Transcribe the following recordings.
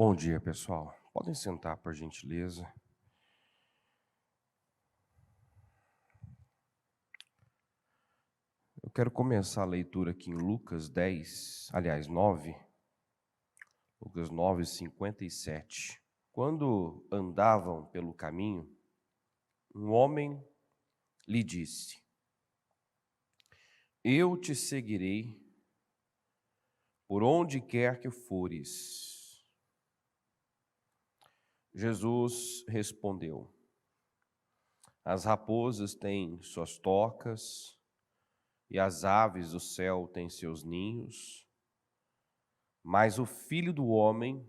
Bom dia, pessoal. Podem sentar, por gentileza. Eu quero começar a leitura aqui em Lucas 10, aliás, 9. Lucas 9, 57. Quando andavam pelo caminho, um homem lhe disse: Eu te seguirei por onde quer que fores. Jesus respondeu: As raposas têm suas tocas, e as aves do céu têm seus ninhos, mas o Filho do Homem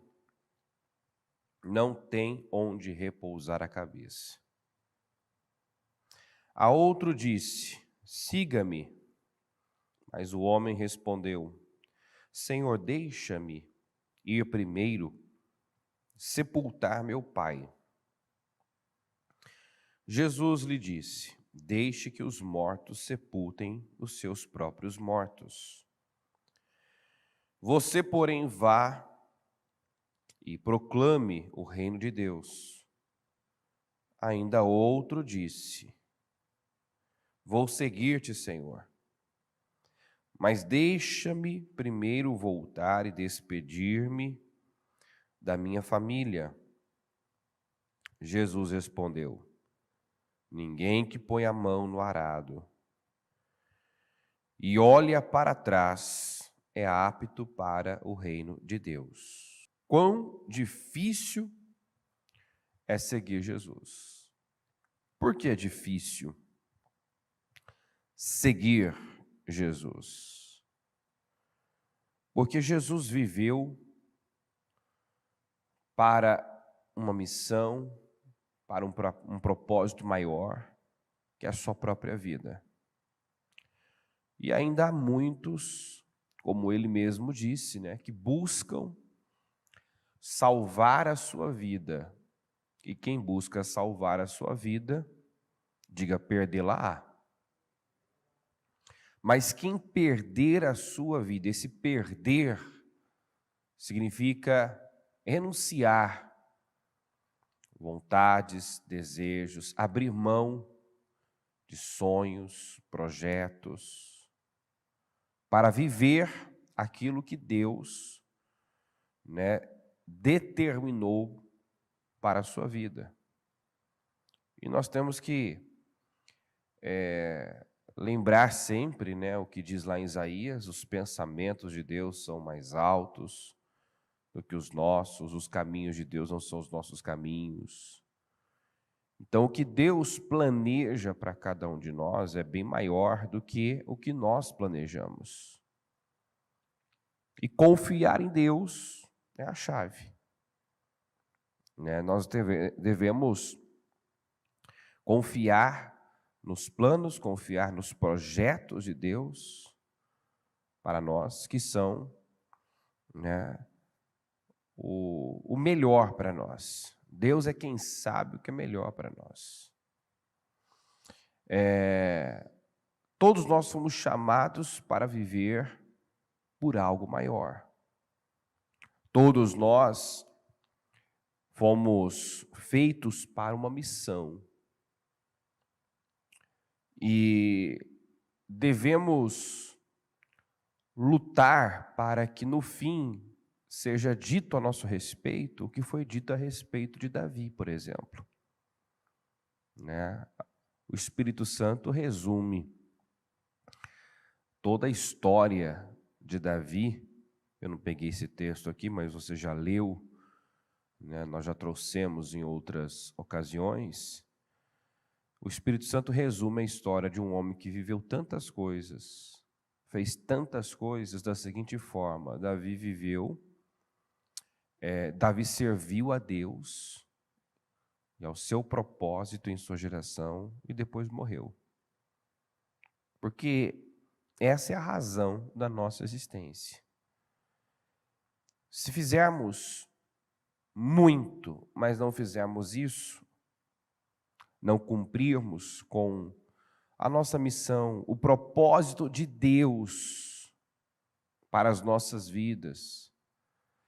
não tem onde repousar a cabeça. A outro disse: Siga-me. Mas o homem respondeu: Senhor, deixa-me ir primeiro sepultar meu pai. Jesus lhe disse: Deixe que os mortos sepultem os seus próprios mortos. Você, porém, vá e proclame o reino de Deus. Ainda outro disse: Vou seguir-te, Senhor, mas deixa-me primeiro voltar e despedir-me da minha família. Jesus respondeu: Ninguém que põe a mão no arado e olha para trás é apto para o reino de Deus. Quão difícil é seguir Jesus. Por que é difícil seguir Jesus? Porque Jesus viveu para uma missão, para um propósito maior, que é a sua própria vida. E ainda há muitos, como ele mesmo disse, que buscam salvar a sua vida. E quem busca salvar a sua vida, diga, perdê-la-á. Mas quem perder a sua vida, esse perder significa renunciar vontades, desejos, abrir mão de sonhos, projetos, para viver aquilo que Deus, determinou para a sua vida. E nós temos que lembrar sempre, o que diz lá em Isaías: os pensamentos de Deus são mais altos do que os nossos, os caminhos de Deus não são os nossos caminhos. Então, o que Deus planeja para cada um de nós é bem maior do que o que nós planejamos. E confiar em Deus é a chave. Nós devemos confiar nos planos, confiar nos projetos de Deus para nós, que são o melhor para nós. Deus é quem sabe o que é melhor para nós. Todos nós somos chamados para viver por algo maior. Todos nós fomos feitos para uma missão. E devemos lutar para que no fim seja dito a nosso respeito o que foi dito a respeito de Davi, por exemplo. O Espírito Santo resume toda a história de Davi. Eu não peguei esse texto aqui, mas você já leu, nós já trouxemos em outras ocasiões. O Espírito Santo resume a história de um homem que viveu tantas coisas, fez tantas coisas da seguinte forma: Davi serviu a Deus e ao seu propósito em sua geração e depois morreu. Porque essa é a razão da nossa existência. Se fizermos muito, mas não fizermos isso, não cumprirmos com a nossa missão, o propósito de Deus para as nossas vidas,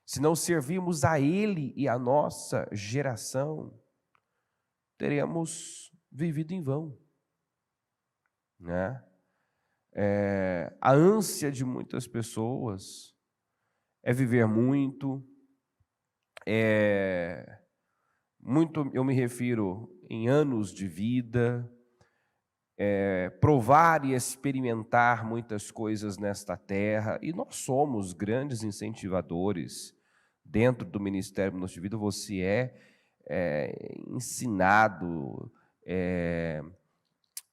se não servirmos a Ele e a nossa geração, teremos vivido em vão, né? A ânsia de muitas pessoas é viver muito, eu me refiro em anos de vida, provar e experimentar muitas coisas nesta terra, e nós somos grandes incentivadores dentro do Ministério Minutos de Vida. Você ensinado,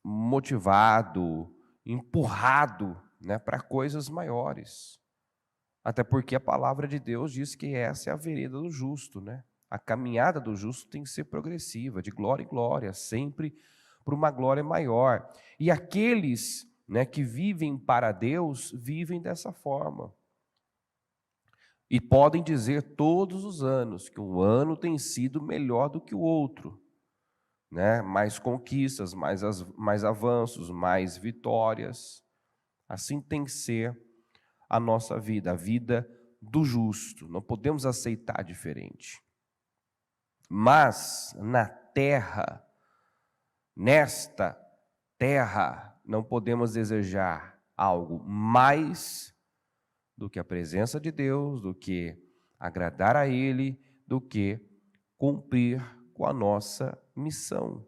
motivado, empurrado, né, para coisas maiores. Até porque a palavra de Deus diz que essa é a vereda do justo, né? A caminhada do justo tem que ser progressiva, de glória em glória, sempre para uma glória maior. E aqueles, né, que vivem para Deus, vivem dessa forma. E podem dizer todos os anos que um ano tem sido melhor do que o outro, né? Mais conquistas, mais avanços, mais vitórias. Assim tem que ser a nossa vida, a vida do justo. Não podemos aceitar diferente. Mas nesta terra, não podemos desejar algo mais do que a presença de Deus, do que agradar a Ele, do que cumprir com a nossa missão.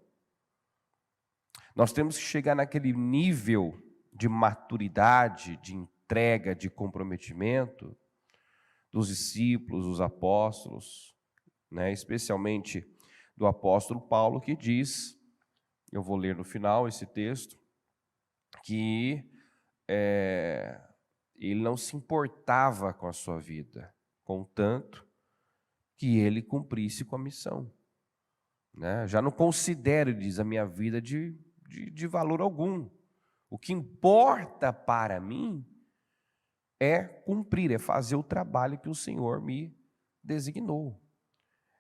Nós temos que chegar naquele nível de maturidade, de entrega, de comprometimento dos discípulos, dos apóstolos, né? Especialmente do apóstolo Paulo, que diz, eu vou ler no final esse texto, que ele não se importava com a sua vida, contanto que ele cumprisse com a missão, né? Já não considero, ele diz, a minha vida de valor algum. O que importa para mim é cumprir, é fazer o trabalho que o Senhor me designou.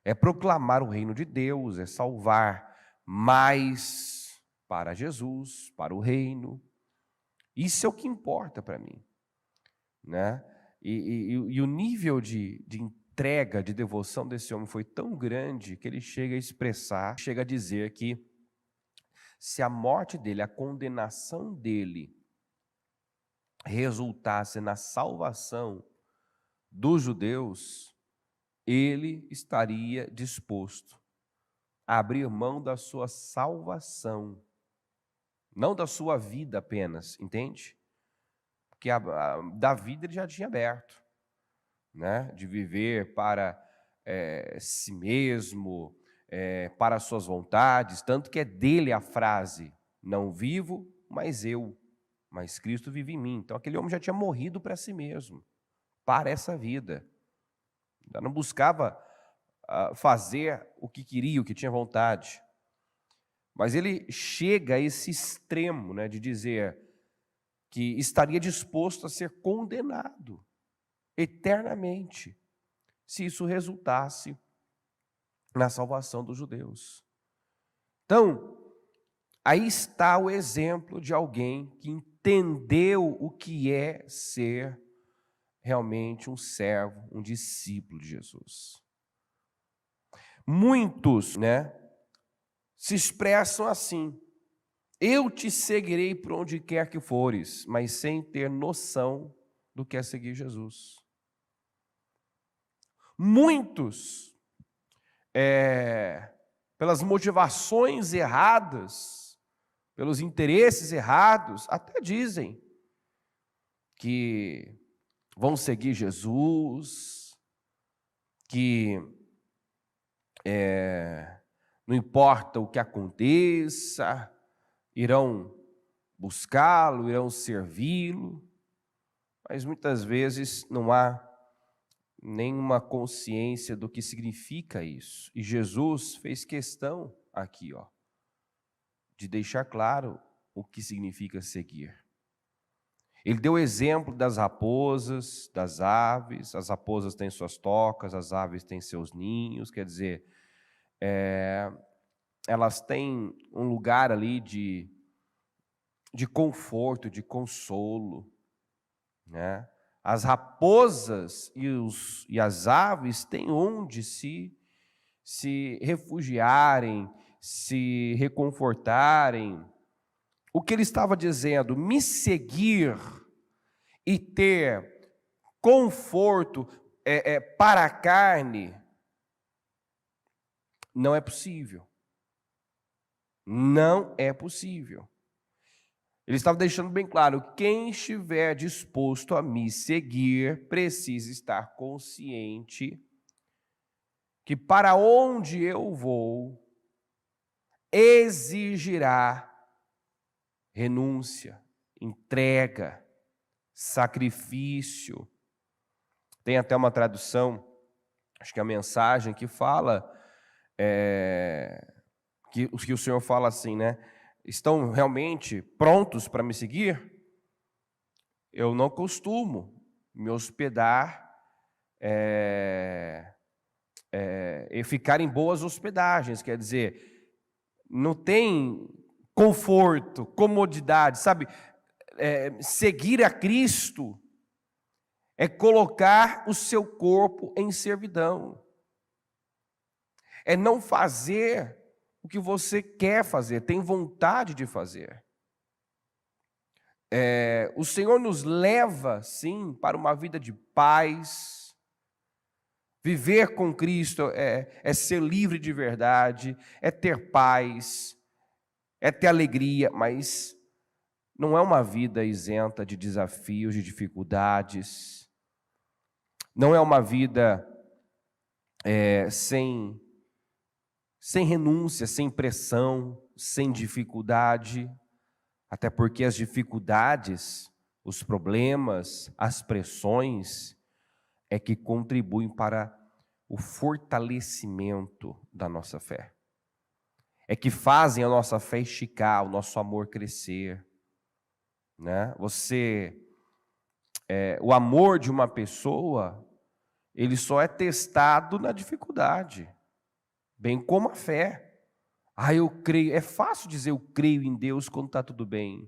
É proclamar o reino de Deus, é salvar mais para Jesus, para o reino. Isso é o que importa para mim, né? E o nível de entrega, de devoção desse homem foi tão grande que ele chega a expressar, chega a dizer que se a morte dele, a condenação dele, resultasse na salvação dos judeus, ele estaria disposto a abrir mão da sua salvação, não da sua vida apenas, entende? Porque da vida ele já tinha aberto, né? De viver para si mesmo, para as suas vontades, tanto que é dele a frase, não vivo, mas Cristo vive em mim. Então aquele homem já tinha morrido para si mesmo, para essa vida. Já não buscava fazer o que queria, o que tinha vontade. Mas ele chega a esse extremo, né, de dizer que estaria disposto a ser condenado eternamente, se isso resultasse na salvação dos judeus. Então, aí está o exemplo de alguém que entendeu o que é ser realmente um servo, um discípulo de Jesus. Muitos, né, se expressam assim: eu te seguirei por onde quer que fores, mas sem ter noção do que é seguir Jesus. Muitos, pelas motivações erradas, pelos interesses errados, até dizem que vão seguir Jesus, que não importa o que aconteça, irão buscá-lo, irão servi-lo, mas muitas vezes não há nenhuma consciência do que significa isso. E Jesus fez questão aqui, de deixar claro o que significa seguir. Ele deu exemplo das raposas, das aves. As raposas têm suas tocas, as aves têm seus ninhos, quer dizer, elas têm um lugar ali de conforto, de consolo, né? As raposas e as aves têm onde se refugiarem, se reconfortarem. O que ele estava dizendo, me seguir e ter conforto para a carne, não é possível. Não é possível. Ele estava deixando bem claro, quem estiver disposto a me seguir, precisa estar consciente que para onde eu vou, exigirá renúncia, entrega, sacrifício. Tem até uma tradução, acho que a Mensagem, que fala, que o Senhor fala assim, né? Estão realmente prontos para me seguir? Eu não costumo me hospedar e ficar em boas hospedagens, quer dizer, não tem conforto, comodidade, sabe? Seguir a Cristo é colocar o seu corpo em servidão, é não fazer o que você quer fazer, tem vontade de fazer. O Senhor nos leva, sim, para uma vida de paz. Viver com Cristo é ser livre de verdade, é ter paz, é ter alegria, mas não é uma vida isenta de desafios, de dificuldades. Não é uma vida sem renúncia, sem pressão, sem dificuldade. Até porque as dificuldades, os problemas, as pressões é que contribuem para o fortalecimento da nossa fé. É que fazem a nossa fé esticar, o nosso amor crescer, né? O amor de uma pessoa, ele só é testado na dificuldade, bem como a fé. Eu creio, é fácil dizer eu creio em Deus quando está tudo bem.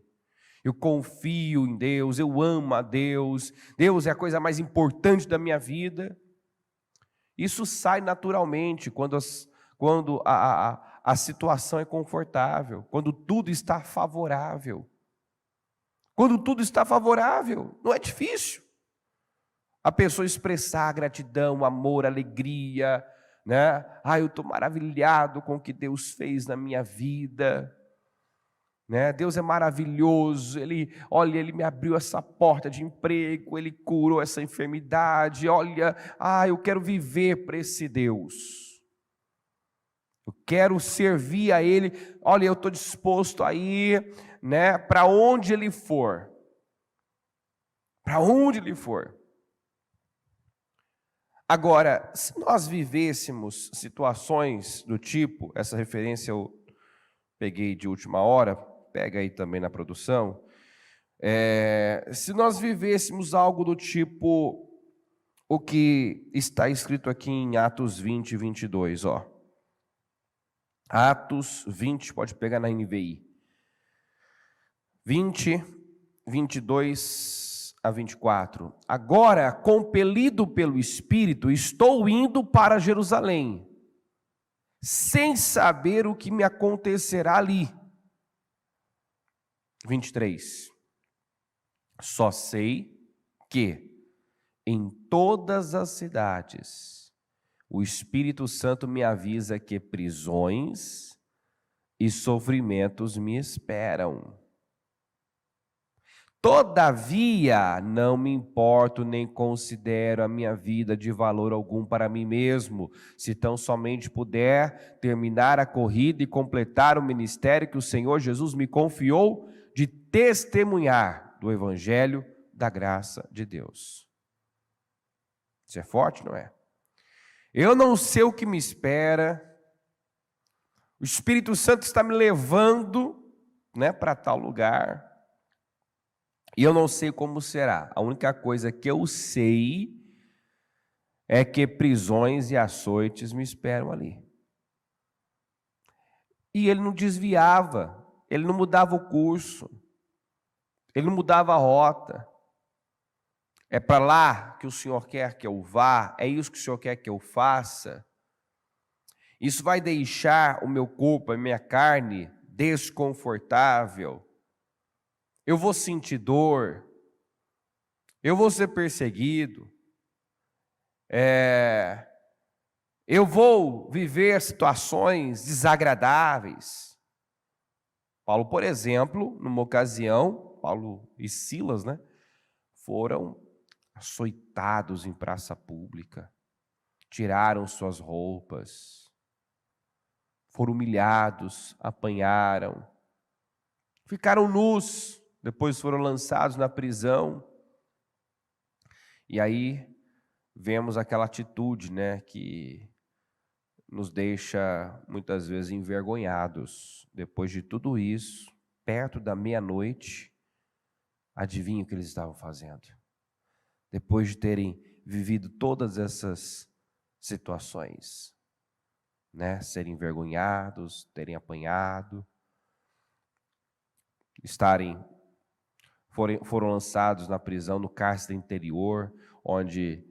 Eu confio em Deus, eu amo a Deus, Deus é a coisa mais importante da minha vida. Isso sai naturalmente quando a situação é confortável, quando tudo está favorável. Quando tudo está favorável, não é difícil a pessoa expressar gratidão, amor, alegria, né? Eu estou maravilhado com o que Deus fez na minha vida, né? Deus é maravilhoso, Ele me abriu essa porta de emprego, Ele curou essa enfermidade, eu quero viver para esse Deus, eu quero servir a Ele, eu estou disposto a ir, né, para onde Ele for, Agora, se nós vivêssemos situações do tipo, essa referência eu peguei de última hora, pega aí também na produção, se nós vivêssemos algo do tipo o que está escrito aqui em Atos 20, 22, ó. Atos 20, pode pegar na NVI. 20, 22 a 24. Agora, compelido pelo Espírito, estou indo para Jerusalém, sem saber o que me acontecerá ali. 23. Só sei que em todas as cidades o Espírito Santo me avisa que prisões e sofrimentos me esperam. Todavia, não me importo nem considero a minha vida de valor algum para mim mesmo, se tão somente puder terminar a corrida e completar o ministério que o Senhor Jesus me confiou de testemunhar do Evangelho da graça de Deus. Isso é forte, não é? Eu não sei o que me espera, o Espírito Santo está me levando, né, para tal lugar, e eu não sei como será. A única coisa que eu sei é que prisões e açoites me esperam ali. E ele não desviava, ele não mudava o curso, ele não mudava a rota. É para lá que o Senhor quer que eu vá? É isso que o Senhor quer que eu faça? Isso vai deixar o meu corpo, a minha carne desconfortável? Eu vou sentir dor? Eu vou ser perseguido? Eu vou viver situações desagradáveis? Paulo, por exemplo, numa ocasião, Paulo e Silas, né, foram açoitados em praça pública, tiraram suas roupas, foram humilhados, apanharam, ficaram nus, depois foram lançados na prisão. E aí vemos aquela atitude, né, que nos deixa muitas vezes envergonhados. Depois de tudo isso, perto da meia-noite, adivinha o que eles estavam fazendo? Depois de terem vivido todas essas situações, né, serem envergonhados, terem apanhado, foram lançados na prisão, no cárcere interior, onde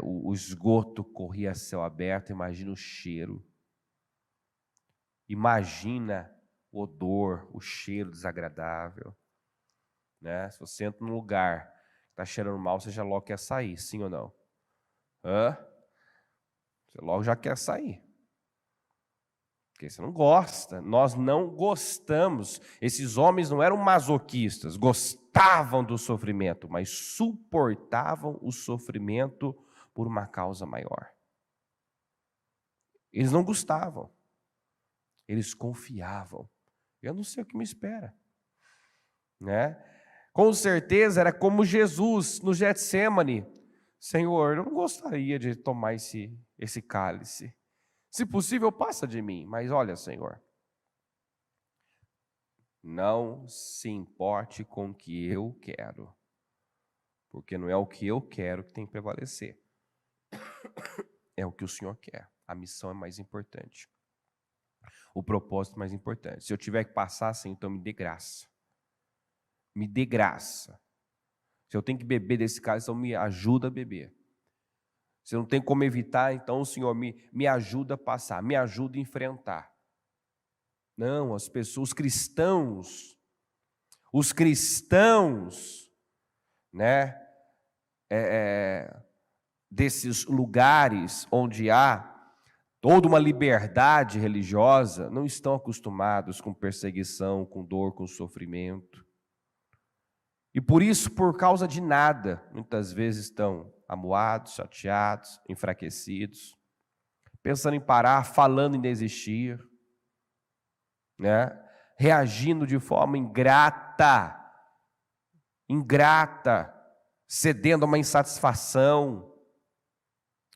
o esgoto corria a céu aberto. Imagina o cheiro, imagina o odor, o cheiro desagradável, né? Se você entra num lugar que está cheirando mal, você já logo quer sair, sim ou não? Você logo já quer sair, porque você não gosta. Nós não gostamos. Esses homens não eram masoquistas, gostavam do sofrimento, mas suportavam o sofrimento por uma causa maior. Eles não gostavam, eles confiavam. Eu não sei o que me espera, né? Com certeza era como Jesus no Getsêmani: Senhor, eu não gostaria de tomar esse cálice. Se possível, passa de mim. Mas olha, Senhor, não se importe com o que eu quero, porque não é o que eu quero que tem que prevalecer. É o que o Senhor quer. A missão é mais importante. O propósito é mais importante. Se eu tiver que passar, Senhor, então me dê graça. Me dê graça. Se eu tenho que beber desse cálice, então me ajuda a beber. Se eu não tenho como evitar, então o Senhor me ajuda a passar, me ajuda a enfrentar. Não, as pessoas, os cristãos, né, desses lugares onde há toda uma liberdade religiosa, não estão acostumados com perseguição, com dor, com sofrimento. E por isso, por causa de nada, muitas vezes estão amuados, chateados, enfraquecidos, pensando em parar, falando em desistir, né? Reagindo de forma ingrata, cedendo a uma insatisfação,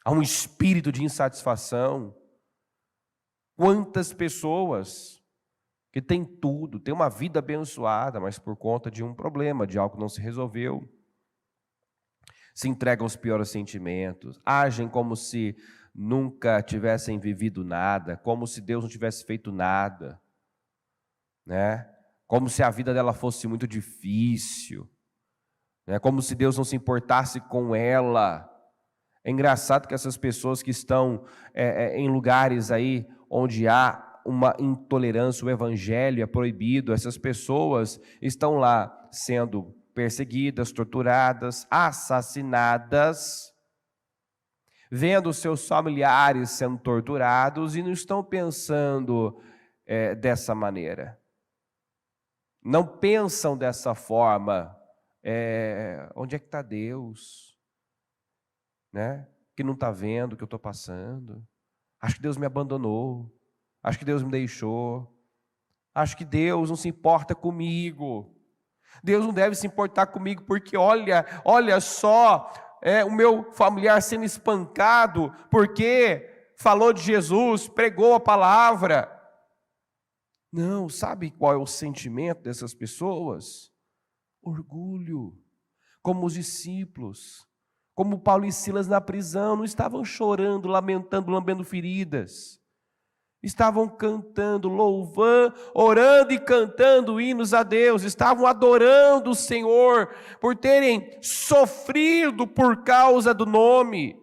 a um espírito de insatisfação. Quantas pessoas que têm tudo, têm uma vida abençoada, mas por conta de um problema, de algo que não se resolveu, se entregam aos piores sentimentos, agem como se nunca tivessem vivido nada, como se Deus não tivesse feito nada, né? Como se a vida dela fosse muito difícil, né? Como se Deus não se importasse com ela. É engraçado que essas pessoas que estão em lugares aí onde há uma intolerância, o evangelho é proibido, essas pessoas estão lá sendo perseguidas, torturadas, assassinadas, vendo seus familiares sendo torturados e não estão pensando dessa maneira. Não pensam dessa forma. Onde é que está Deus? Né? Que não está vendo o que eu estou passando. Acho que Deus me abandonou. Acho que Deus me deixou. Acho que Deus não se importa comigo. Deus não deve se importar comigo porque olha só, o meu familiar sendo espancado porque falou de Jesus, pregou a palavra. Não, sabe qual é o sentimento dessas pessoas? Orgulho. Como os discípulos, como Paulo e Silas na prisão, não estavam chorando, lamentando, lambendo feridas. estavam cantando, louvando, orando e cantando hinos a Deus, estavam adorando o Senhor por terem sofrido por causa do nome,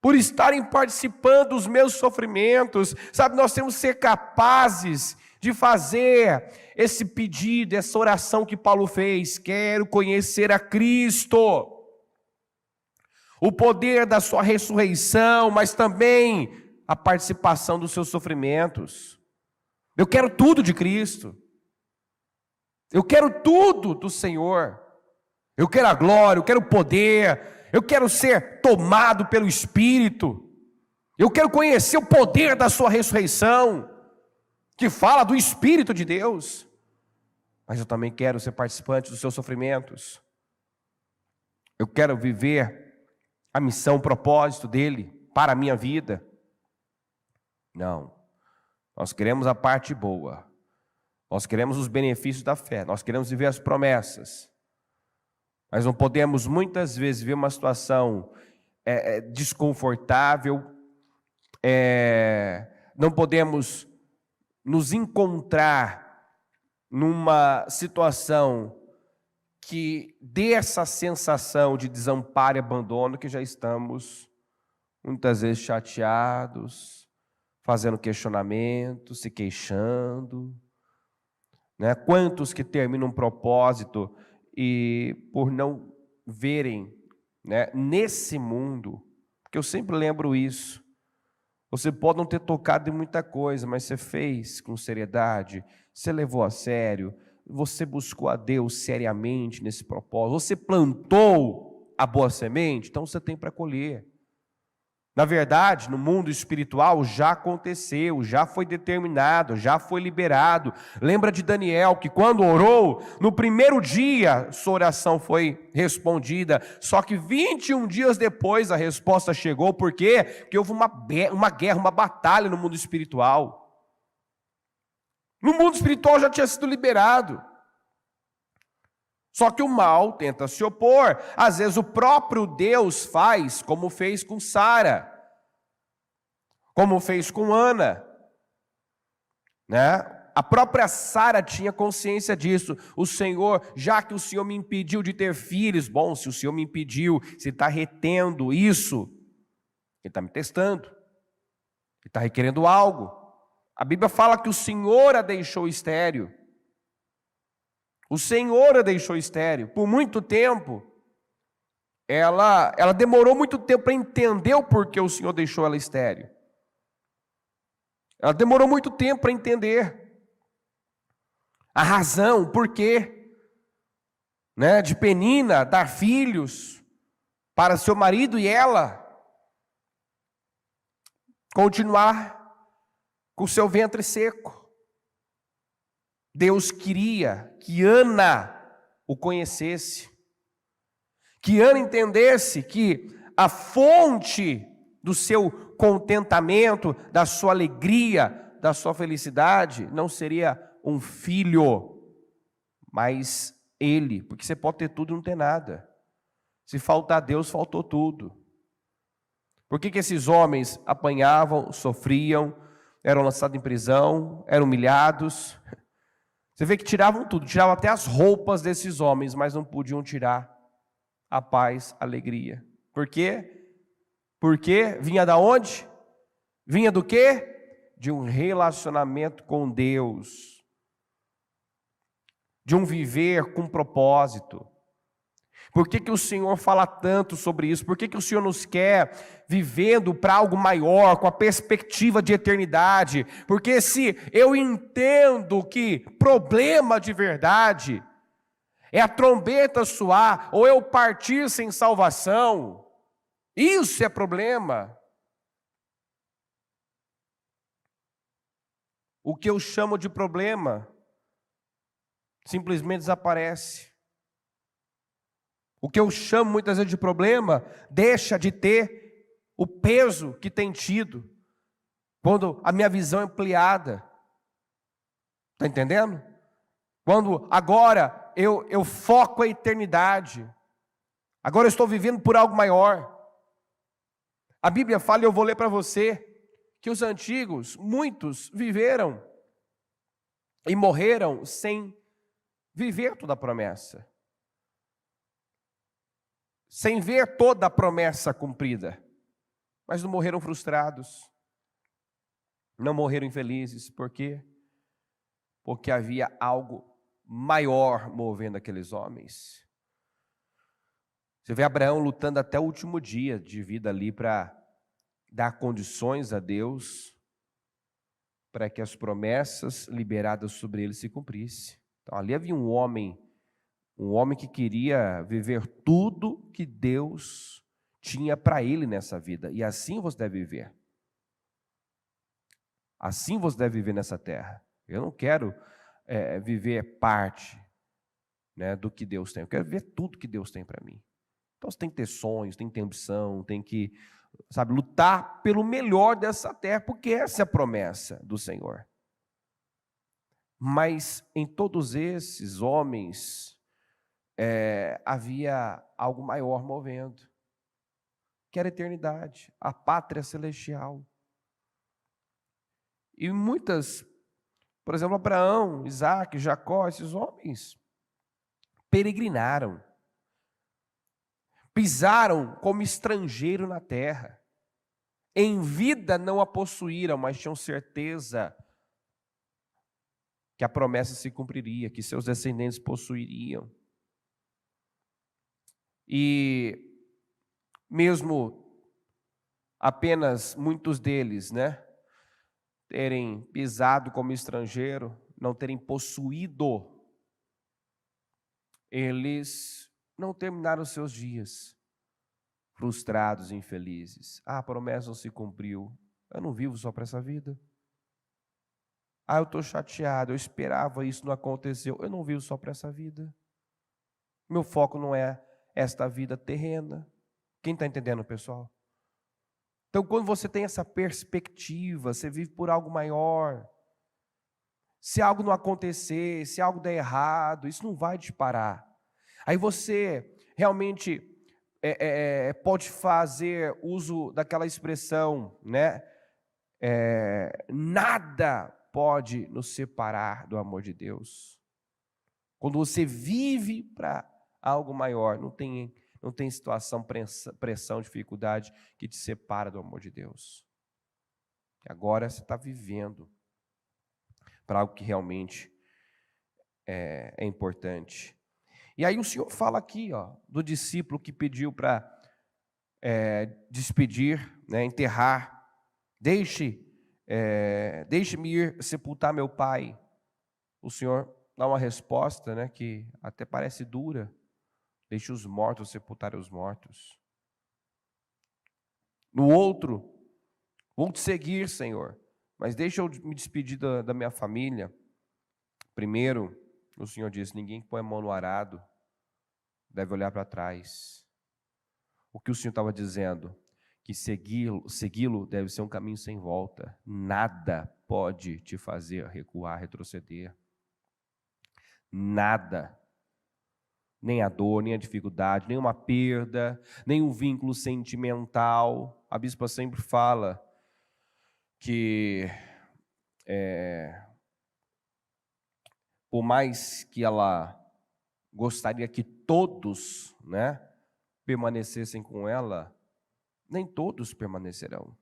por estarem participando dos meus sofrimentos. Sabe, nós temos que ser capazes de fazer esse pedido, essa oração que Paulo fez: quero conhecer a Cristo, o poder da sua ressurreição, mas também a participação dos seus sofrimentos. Eu quero tudo de Cristo, eu quero tudo do Senhor, eu quero a glória, eu quero o poder, eu quero ser tomado pelo Espírito, eu quero conhecer o poder da sua ressurreição, que fala do Espírito de Deus, mas eu também quero ser participante dos seus sofrimentos. Eu quero viver a missão, o propósito dele para a minha vida. Não, nós queremos a parte boa, nós queremos os benefícios da fé, nós queremos viver as promessas, mas não podemos muitas vezes ver uma situação desconfortável, não podemos nos encontrar numa situação que dê essa sensação de desamparo e abandono, que já estamos muitas vezes chateados, fazendo questionamentos, se queixando, né? Quantos que terminam um propósito e por não verem, né, nesse mundo, porque eu sempre lembro isso, você pode não ter tocado em muita coisa, mas você fez com seriedade, você levou a sério, você buscou a Deus seriamente nesse propósito, você plantou a boa semente, então você tem para colher. Na verdade, no mundo espiritual já aconteceu, já foi determinado, já foi liberado. Lembra de Daniel, que quando orou, no primeiro dia sua oração foi respondida, só que 21 dias depois a resposta chegou. Por quê? Porque houve uma guerra, uma batalha no mundo espiritual. No mundo espiritual já tinha sido liberado. Só que o mal tenta se opor. Às vezes o próprio Deus faz, como fez com Sara, como fez com Ana, né? A própria Sara tinha consciência disso. O Senhor, já que o Senhor me impediu de ter filhos, bom, se o Senhor me impediu, se está retendo isso, Ele está me testando, Ele está requerendo algo. A Bíblia fala que o Senhor a deixou estéril. O Senhor a deixou estéril. Por muito tempo, ela demorou muito tempo para entender o porquê o Senhor deixou ela estéril. Ela demorou muito tempo para entender a razão, o porquê, né, de Penina dar filhos para seu marido e ela continuar com seu ventre seco. Deus queria que Ana o conhecesse, que Ana entendesse que a fonte do seu contentamento, da sua alegria, da sua felicidade, não seria um filho, mas ele, porque você pode ter tudo e não ter nada. Se faltar Deus, faltou tudo. Por que esses homens apanhavam, sofriam, eram lançados em prisão, eram humilhados? Você vê que tiravam tudo, tiravam até as roupas desses homens, mas não podiam tirar a paz, a alegria. Por quê? Porque vinha da onde? Vinha do quê? De um relacionamento com Deus, de um viver com propósito. Por que o Senhor fala tanto sobre isso? Por que o Senhor nos quer vivendo para algo maior, com a perspectiva de eternidade? Porque se eu entendo que problema de verdade é a trombeta soar, ou eu partir sem salvação, isso é problema. O que eu chamo de problema simplesmente desaparece. O que eu chamo muitas vezes de problema deixa de ter o peso que tem tido quando a minha visão é ampliada. Está entendendo? Quando agora eu foco a eternidade. Agora eu estou vivendo por algo maior. A Bíblia fala, e eu vou ler para você, que os antigos, muitos, viveram e morreram sem viver toda a promessa, sem ver toda a promessa cumprida, mas não morreram frustrados, não morreram infelizes. Por quê? Porque havia algo maior movendo aqueles homens. Você vê Abraão lutando até o último dia de vida ali para dar condições a Deus para que as promessas liberadas sobre ele se cumprissem. Então ali havia um homem que queria viver tudo que Deus tinha para ele nessa vida. E assim você deve viver. Assim você deve viver nessa terra. Eu não quero viver parte, né, do que Deus tem. Eu quero viver tudo que Deus tem para mim. Então você tem que ter sonhos, tem que ter ambição, tem que, lutar pelo melhor dessa terra, porque essa é a promessa do Senhor. Mas em todos esses homens havia algo maior movendo, que era a eternidade, a pátria celestial. E muitas, por exemplo, Abraão, Isaac, Jacó, esses homens peregrinaram, pisaram como estrangeiro na terra. Em vida não a possuíram, mas tinham certeza que a promessa se cumpriria, que seus descendentes possuiriam. E mesmo apenas muitos deles, terem pisado como estrangeiro, não terem possuído, eles não terminaram seus dias frustrados e infelizes. A promessa não se cumpriu. Eu não vivo só para essa vida. Eu estou chateado, eu esperava, isso não aconteceu. Eu não vivo só para essa vida. Meu foco não é esta vida terrena. Quem está entendendo, pessoal? Então, quando você tem essa perspectiva, você vive por algo maior. Se algo não acontecer, se algo der errado, isso não vai te parar. Aí você realmente pode fazer uso daquela expressão, nada pode nos separar do amor de Deus. Quando você vive para algo maior, não tem situação, pressão, dificuldade que te separa do amor de Deus. Agora você está vivendo para algo que realmente é importante. E aí o Senhor fala aqui, do discípulo que pediu para despedir, enterrar. Deixe-me ir sepultar meu pai. O Senhor dá uma resposta, que até parece dura. Deixe os mortos sepultarem os mortos. No outro, vou te seguir, Senhor, mas deixa eu me despedir da minha família. Primeiro, o Senhor diz: ninguém que põe a mão no arado deve olhar para trás. O que o Senhor estava dizendo? Que segui-lo deve ser um caminho sem volta. Nada pode te fazer recuar, retroceder. Nada. Nem a dor, nem a dificuldade, nem uma perda, nem um vínculo sentimental. A bispa sempre fala que por mais que ela gostaria que todos, permanecessem com ela, nem todos permanecerão,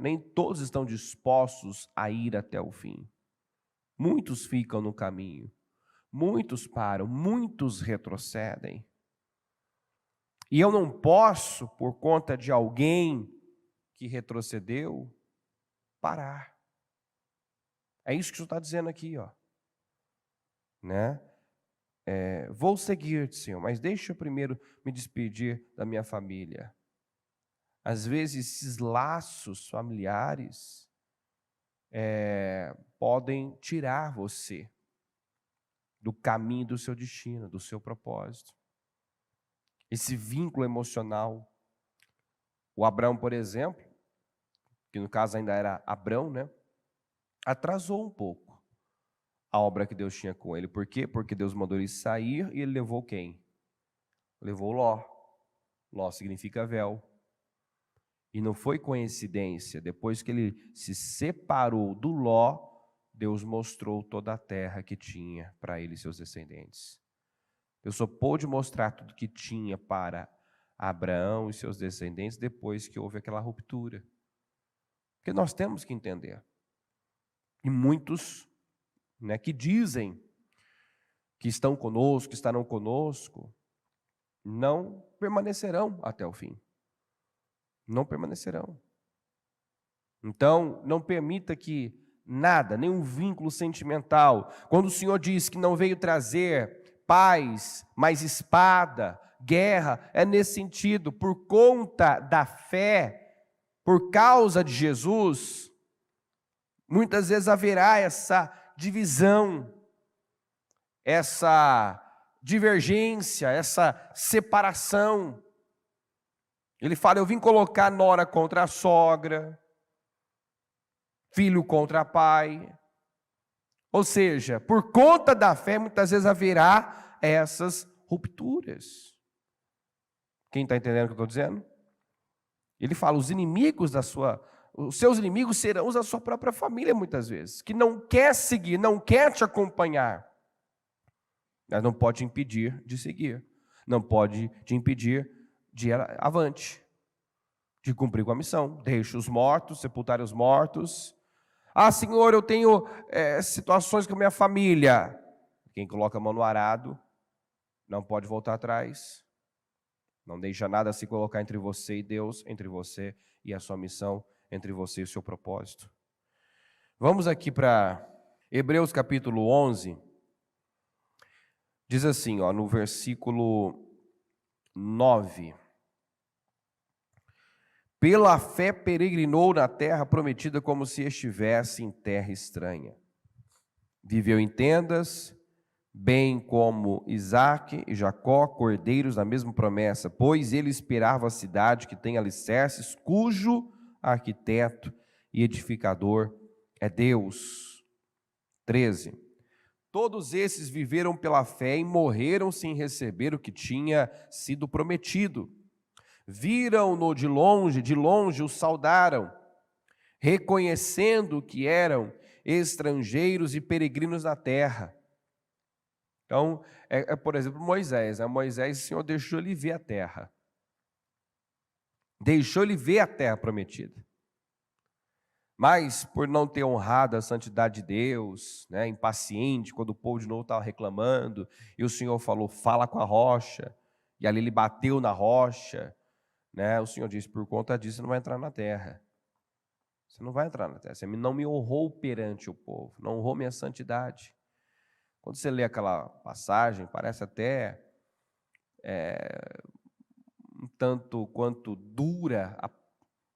nem todos estão dispostos a ir até o fim. Muitos ficam no caminho, muitos param, muitos retrocedem. E eu não posso, por conta de alguém que retrocedeu, parar. É isso que o Senhor está dizendo aqui, vou seguir-te, Senhor, mas deixa eu primeiro me despedir da minha família. Às vezes esses laços familiares podem tirar você do caminho do seu destino, do seu propósito. Esse vínculo emocional. O Abrão, por exemplo, que no caso ainda era Abrão, atrasou um pouco a obra que Deus tinha com ele. Por quê? Porque Deus mandou ele sair e ele levou quem? Levou Ló. Ló significa véu. E não foi coincidência, depois que ele se separou do Ló, Deus mostrou toda a terra que tinha para ele e seus descendentes. Deus só pôde mostrar tudo que tinha para Abraão e seus descendentes depois que houve aquela ruptura. Porque nós temos que entender. E muitos, que dizem que estão conosco, que estarão conosco, não permanecerão até o fim. Não permanecerão. Então, não permita que nada, nenhum vínculo sentimental, quando o Senhor diz que não veio trazer paz, mas espada, guerra, é nesse sentido, por conta da fé, por causa de Jesus, muitas vezes haverá essa divisão, essa divergência, essa separação. Ele fala, eu vim colocar nora contra a sogra, filho contra pai. Ou seja, por conta da fé, muitas vezes haverá essas rupturas. Quem está entendendo o que eu estou dizendo? Ele fala, os seus inimigos serão os da sua própria família, muitas vezes, que não quer seguir, não quer te acompanhar. Mas não pode te impedir de seguir, não pode te impedir de ir avante, de cumprir com a missão. Deixa os mortos, sepultar os mortos. Ah, Senhor, eu tenho situações com a minha família. Quem coloca a mão no arado não pode voltar atrás. Não deixa nada se colocar entre você e Deus, entre você e a sua missão, entre você e o seu propósito. Vamos aqui para Hebreus capítulo 11. Diz assim, no versículo 9. Pela fé peregrinou na terra prometida como se estivesse em terra estranha. Viveu em tendas, bem como Isaque e Jacó, cordeiros na mesma promessa, pois ele esperava a cidade que tem alicerces, cujo arquiteto e edificador é Deus. 13. Todos esses viveram pela fé e morreram sem receber o que tinha sido prometido. Viram-no de longe o saudaram, reconhecendo que eram estrangeiros e peregrinos na terra. Então, por exemplo, Moisés. Moisés, o Senhor deixou ele ver a terra. Deixou ele ver a terra prometida. Mas, por não ter honrado a santidade de Deus, impaciente, quando o povo de novo estava reclamando, e o Senhor falou, fala com a rocha, e ali ele bateu na rocha, o Senhor disse, por conta disso você não vai entrar na terra. Você não vai entrar na terra, você não me honrou perante o povo, não honrou minha santidade. Quando você lê aquela passagem, parece até um tanto quanto dura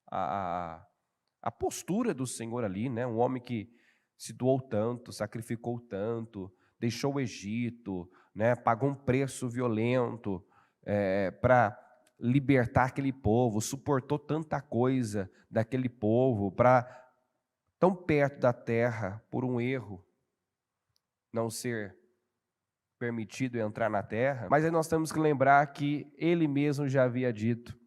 a postura do Senhor ali, um homem que se doou tanto, sacrificou tanto, deixou o Egito, pagou um preço violento para libertar aquele povo, suportou tanta coisa daquele povo, para tão perto da terra, por um erro, não ser permitido entrar na terra. Mas aí nós temos que lembrar que ele mesmo já havia dito,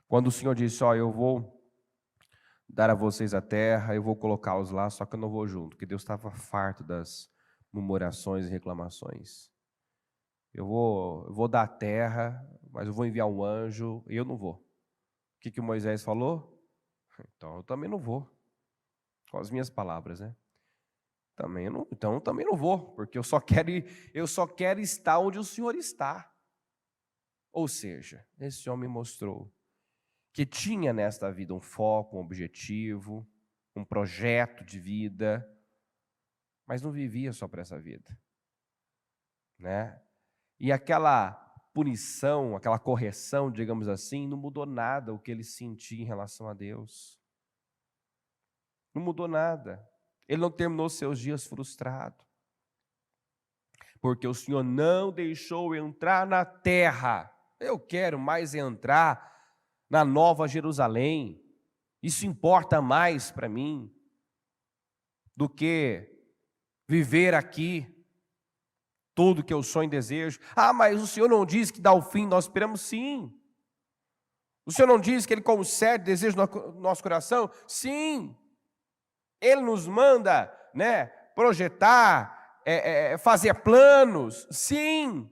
quando o Senhor disse, eu vou dar a vocês a terra, eu vou colocá-los lá, só que eu não vou junto, porque Deus estava farto das murmurações e reclamações. Eu vou dar a terra, mas eu vou enviar um anjo, e eu não vou. O que Moisés falou? Então eu também não vou. Com as minhas palavras, Então eu também não vou, porque eu só quero estar onde o Senhor está. Ou seja, esse homem mostrou que tinha nesta vida um foco, um objetivo, um projeto de vida, mas não vivia só para essa vida, E aquela punição, aquela correção, digamos assim, não mudou nada o que ele sentia em relação a Deus. Não mudou nada. Ele não terminou seus dias frustrado, porque o Senhor não deixou entrar na terra. Eu quero mais entrar na Nova Jerusalém. Isso importa mais para mim do que viver aqui tudo que eu sonho e desejo. Mas o Senhor não diz que dá o fim, nós esperamos sim. O Senhor não diz que Ele concede desejo no nosso coração? Sim. Ele nos manda, né, projetar, fazer planos? Sim.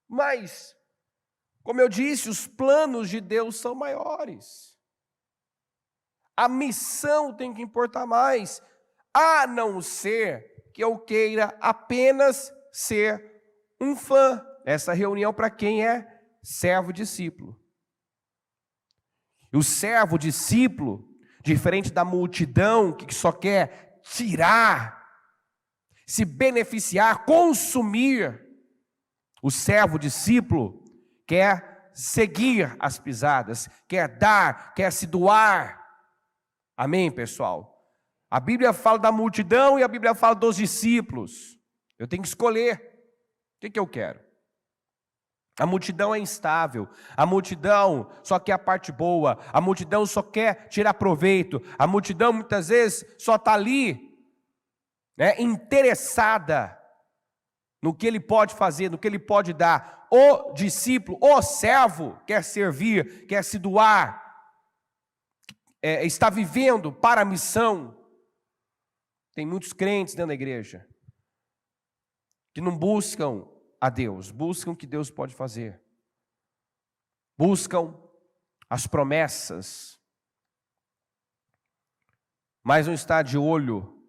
Mas, como eu disse, os planos de Deus são maiores. A missão tem que importar mais, a não ser que eu queira apenas ser um fã. Essa reunião para quem é servo discípulo. E o servo discípulo, diferente da multidão que só quer tirar, se beneficiar, consumir, o servo discípulo quer seguir as pisadas, quer dar, quer se doar. Amém, pessoal? A Bíblia fala da multidão e a Bíblia fala dos discípulos. Eu tenho que escolher. O que eu quero? A multidão é instável, a multidão só quer a parte boa, a multidão só quer tirar proveito, a multidão muitas vezes só está ali, né, interessada no que ele pode fazer, no que ele pode dar. O discípulo, o servo quer servir, quer se doar, está vivendo para a missão. Tem muitos crentes dentro da igreja que não buscam a Deus, buscam o que Deus pode fazer, buscam as promessas, mas não está de olho,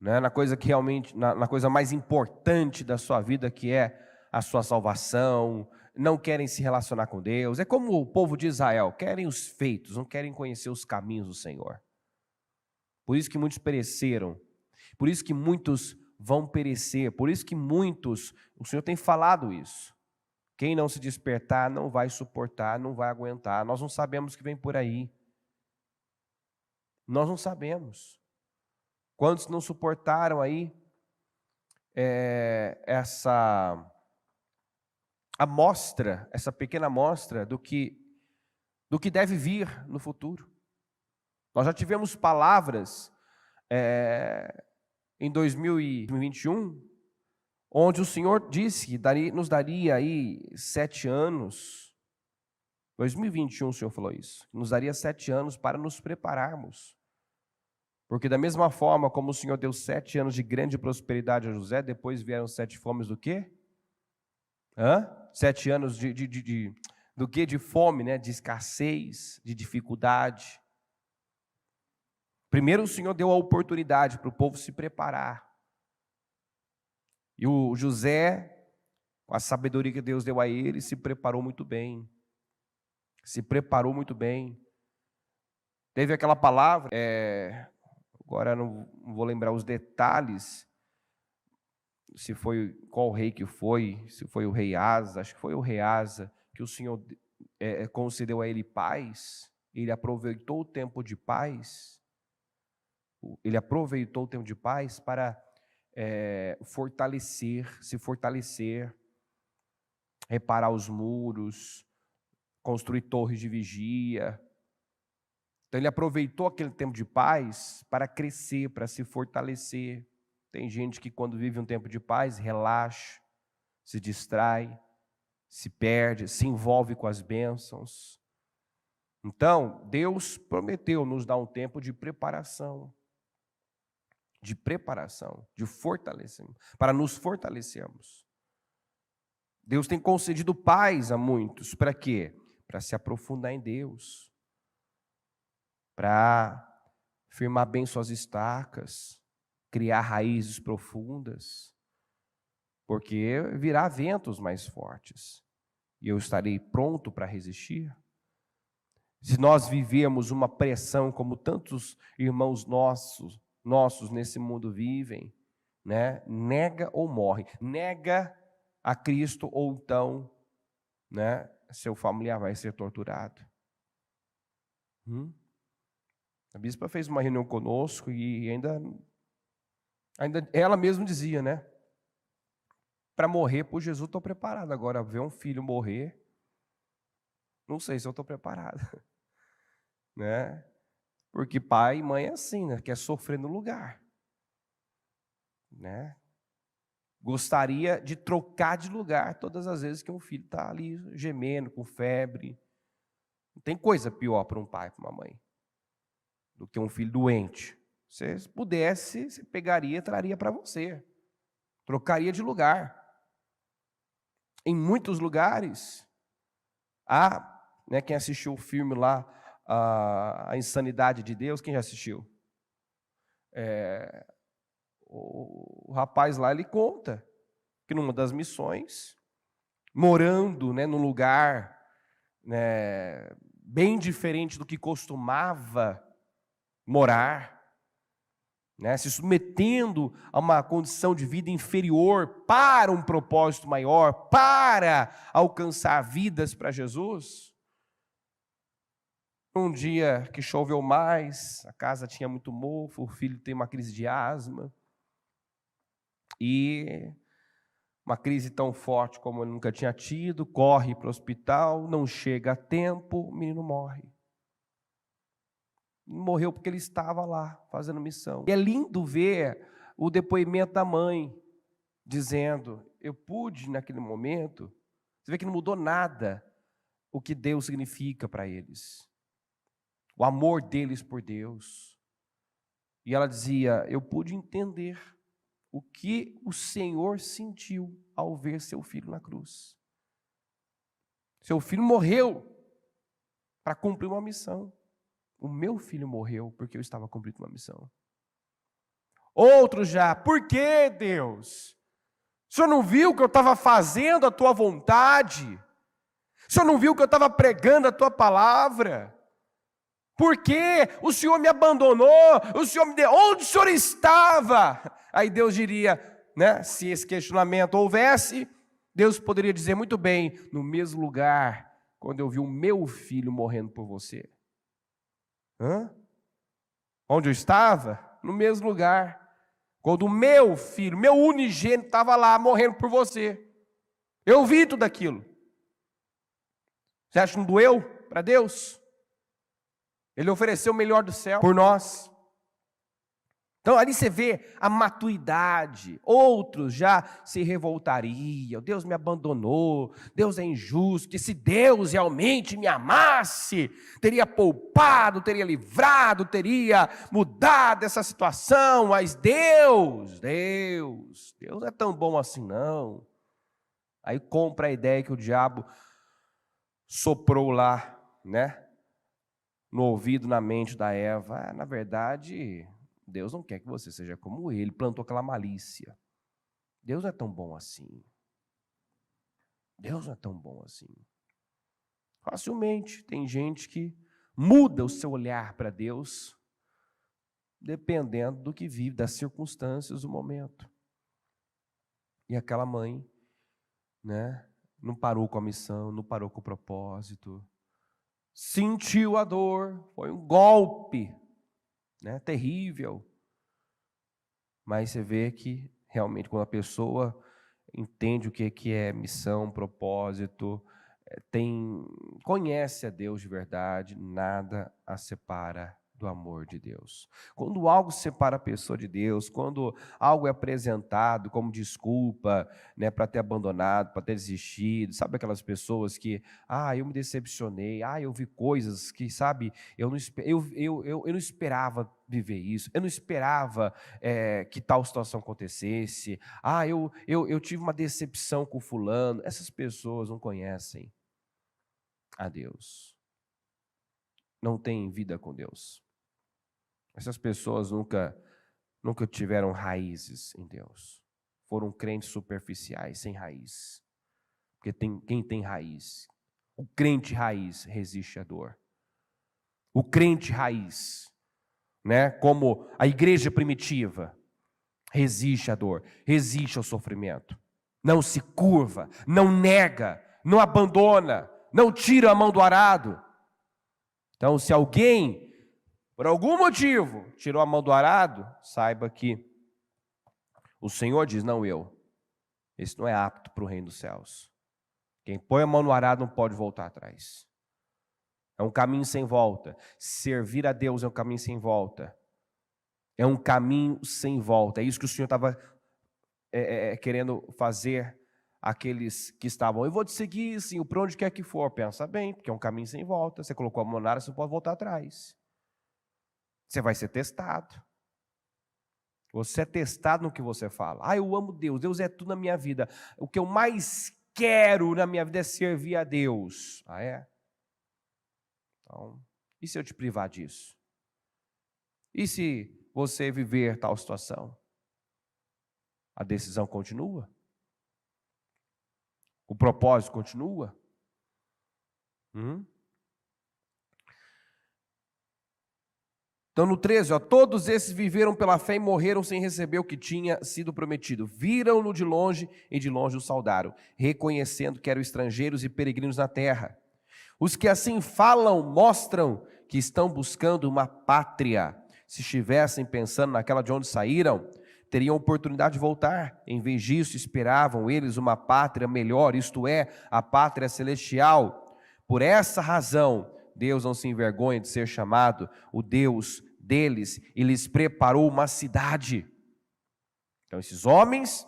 né, na coisa que realmente, na coisa mais importante da sua vida, que é a sua salvação. Não querem se relacionar com Deus. É como o povo de Israel, querem os feitos, não querem conhecer os caminhos do Senhor. Por isso que muitos pereceram, por isso que muitos vão perecer, por isso que muitos, o Senhor tem falado isso. Quem não se despertar não vai suportar, não vai aguentar. Nós não sabemos o que vem por aí. Nós não sabemos. Quantos não suportaram aí essa amostra, essa pequena amostra do que deve vir no futuro. Nós já tivemos palavras em 2021, onde o Senhor disse que nos daria aí 7 anos. 2021 o Senhor falou isso. Nos daria 7 anos para nos prepararmos. Porque da mesma forma como o Senhor deu 7 anos de grande prosperidade a José, depois vieram 7 fomes do quê? 7 anos do quê? De fome, né? De escassez, de dificuldade. Primeiro o Senhor deu a oportunidade para o povo se preparar. E o José, com a sabedoria que Deus deu a ele, se preparou muito bem. Se preparou muito bem. Teve aquela palavra, agora não vou lembrar os detalhes, se foi qual rei que foi, se foi o rei Asa, acho que foi o rei Asa, que o Senhor concedeu a ele paz. Ele aproveitou o tempo de paz. Ele aproveitou o tempo de paz para se fortalecer, reparar os muros, construir torres de vigia. Então ele aproveitou aquele tempo de paz para crescer, para se fortalecer. Tem gente que quando vive um tempo de paz, relaxa, se distrai, se perde, se envolve com as bênçãos. Então, Deus prometeu nos dar um tempo de preparação, de fortalecimento, para nos fortalecermos. Deus tem concedido paz a muitos, para quê? Para se aprofundar em Deus, para firmar bem suas estacas, criar raízes profundas, porque virá ventos mais fortes, e eu estarei pronto para resistir. Se nós vivemos uma pressão como tantos irmãos nossos nesse mundo vivem, né? Nega ou morre, nega a Cristo ou então, né, seu familiar vai ser torturado. A bispa fez uma reunião conosco e ainda ela mesma dizia, né? Para morrer por Jesus estou preparado, agora ver um filho morrer, não sei se eu estou preparado, né? Porque pai e mãe é assim, né? Quer sofrer no lugar, né? gostaria de trocar de lugar todas as vezes que um filho está ali gemendo, com febre. Não tem coisa pior para um pai e para uma mãe do que um filho doente. Se pudesse, você pegaria e traria para você. Trocaria de lugar. Em muitos lugares, há, né, quem assistiu o filme lá, A Insanidade de Deus, quem já assistiu? O rapaz lá, ele conta que numa das missões, morando, né, num lugar, né, bem diferente do que costumava morar, né, se submetendo a uma condição de vida inferior para um propósito maior, para alcançar vidas para Jesus. Um dia que choveu mais, a casa tinha muito mofo, o filho tem uma crise de asma, e uma crise tão forte como ele nunca tinha tido, corre para o hospital, não chega a tempo, o menino morre. Morreu porque ele estava lá fazendo missão. E é lindo ver o depoimento da mãe, dizendo, eu pude naquele momento, você vê que não mudou nada o que Deus significa para eles, o amor deles por Deus. E ela dizia, eu pude entender o que o Senhor sentiu ao ver seu filho na cruz. Seu filho morreu para cumprir uma missão. O meu filho morreu porque eu estava cumprindo uma missão. Outros já, por que Deus? O Senhor não viu que eu estava fazendo a tua vontade? O Senhor não viu que eu estava pregando a tua palavra? Por que o Senhor me abandonou? O Senhor me deu, onde o Senhor estava? Aí Deus diria, né, se esse questionamento houvesse, Deus poderia dizer muito bem, no mesmo lugar, quando eu vi o meu filho morrendo por você. Onde eu estava? No mesmo lugar. Quando o meu filho, meu unigênito, estava lá morrendo por você. Eu vi tudo aquilo. Você acha que não doeu para Deus? Ele ofereceu o melhor do céu por nós. Então ali você vê a maturidade. Outros já se revoltariam. Deus me abandonou. Deus é injusto. Que se Deus realmente me amasse, teria poupado, teria livrado, teria mudado essa situação. Mas Deus não é tão bom assim não. Aí compra a ideia que o diabo soprou lá, né? No ouvido, na mente da Eva. Na verdade, Deus não quer que você seja como ele, plantou aquela malícia. Deus não é tão bom assim. Deus não é tão bom assim. Facilmente, tem gente que muda o seu olhar para Deus, dependendo do que vive, das circunstâncias do momento. E aquela mãe, né, não parou com a missão, não parou com o propósito, sentiu a dor, foi um golpe, né, terrível. Mas você vê que realmente quando a pessoa entende o que é missão, propósito, conhece a Deus de verdade, nada a separa do amor de Deus. Quando algo separa a pessoa de Deus, quando algo é apresentado como desculpa, né, para ter abandonado, para ter desistido, sabe aquelas pessoas que, eu me decepcionei, eu vi coisas que, sabe, eu não esperava viver isso, eu não esperava que tal situação acontecesse, eu tive uma decepção com fulano. Essas pessoas não conhecem a Deus, não têm vida com Deus. Essas pessoas nunca tiveram raízes em Deus, foram crentes superficiais, sem raiz. Porque quem tem raiz, o crente raiz resiste à dor. O crente raiz, né, como a igreja primitiva, resiste à dor, resiste ao sofrimento, não se curva, não nega, não abandona, não tira a mão do arado. Então, se alguém, por algum motivo, tirou a mão do arado, saiba que o Senhor diz, não eu, esse não é apto para o reino dos céus. Quem põe a mão no arado não pode voltar atrás. É um caminho sem volta. Servir a Deus é um caminho sem volta. É um caminho sem volta. É isso que o Senhor estava querendo fazer aqueles que estavam, eu vou te seguir, sim, por onde quer que for. Pensa bem, porque é um caminho sem volta. Você colocou a mão na área, você não pode voltar atrás. Você vai ser testado. Você é testado no que você fala. Ah, eu amo Deus, Deus é tudo na minha vida. O que eu mais quero na minha vida é servir a Deus. Ah, é? Então, e se eu te privar disso? E se você viver tal situação? A decisão continua? O propósito continua? Então no 13, todos esses viveram pela fé e morreram sem receber o que tinha sido prometido. Viram-no de longe e de longe o saudaram, reconhecendo que eram estrangeiros e peregrinos na terra. Os que assim falam mostram que estão buscando uma pátria. Se estivessem pensando naquela de onde saíram, teriam oportunidade de voltar. Em vez disso, esperavam eles uma pátria melhor, isto é, a pátria celestial. Por essa razão, Deus não se envergonha de ser chamado o Deus deles e lhes preparou uma cidade. Então esses homens,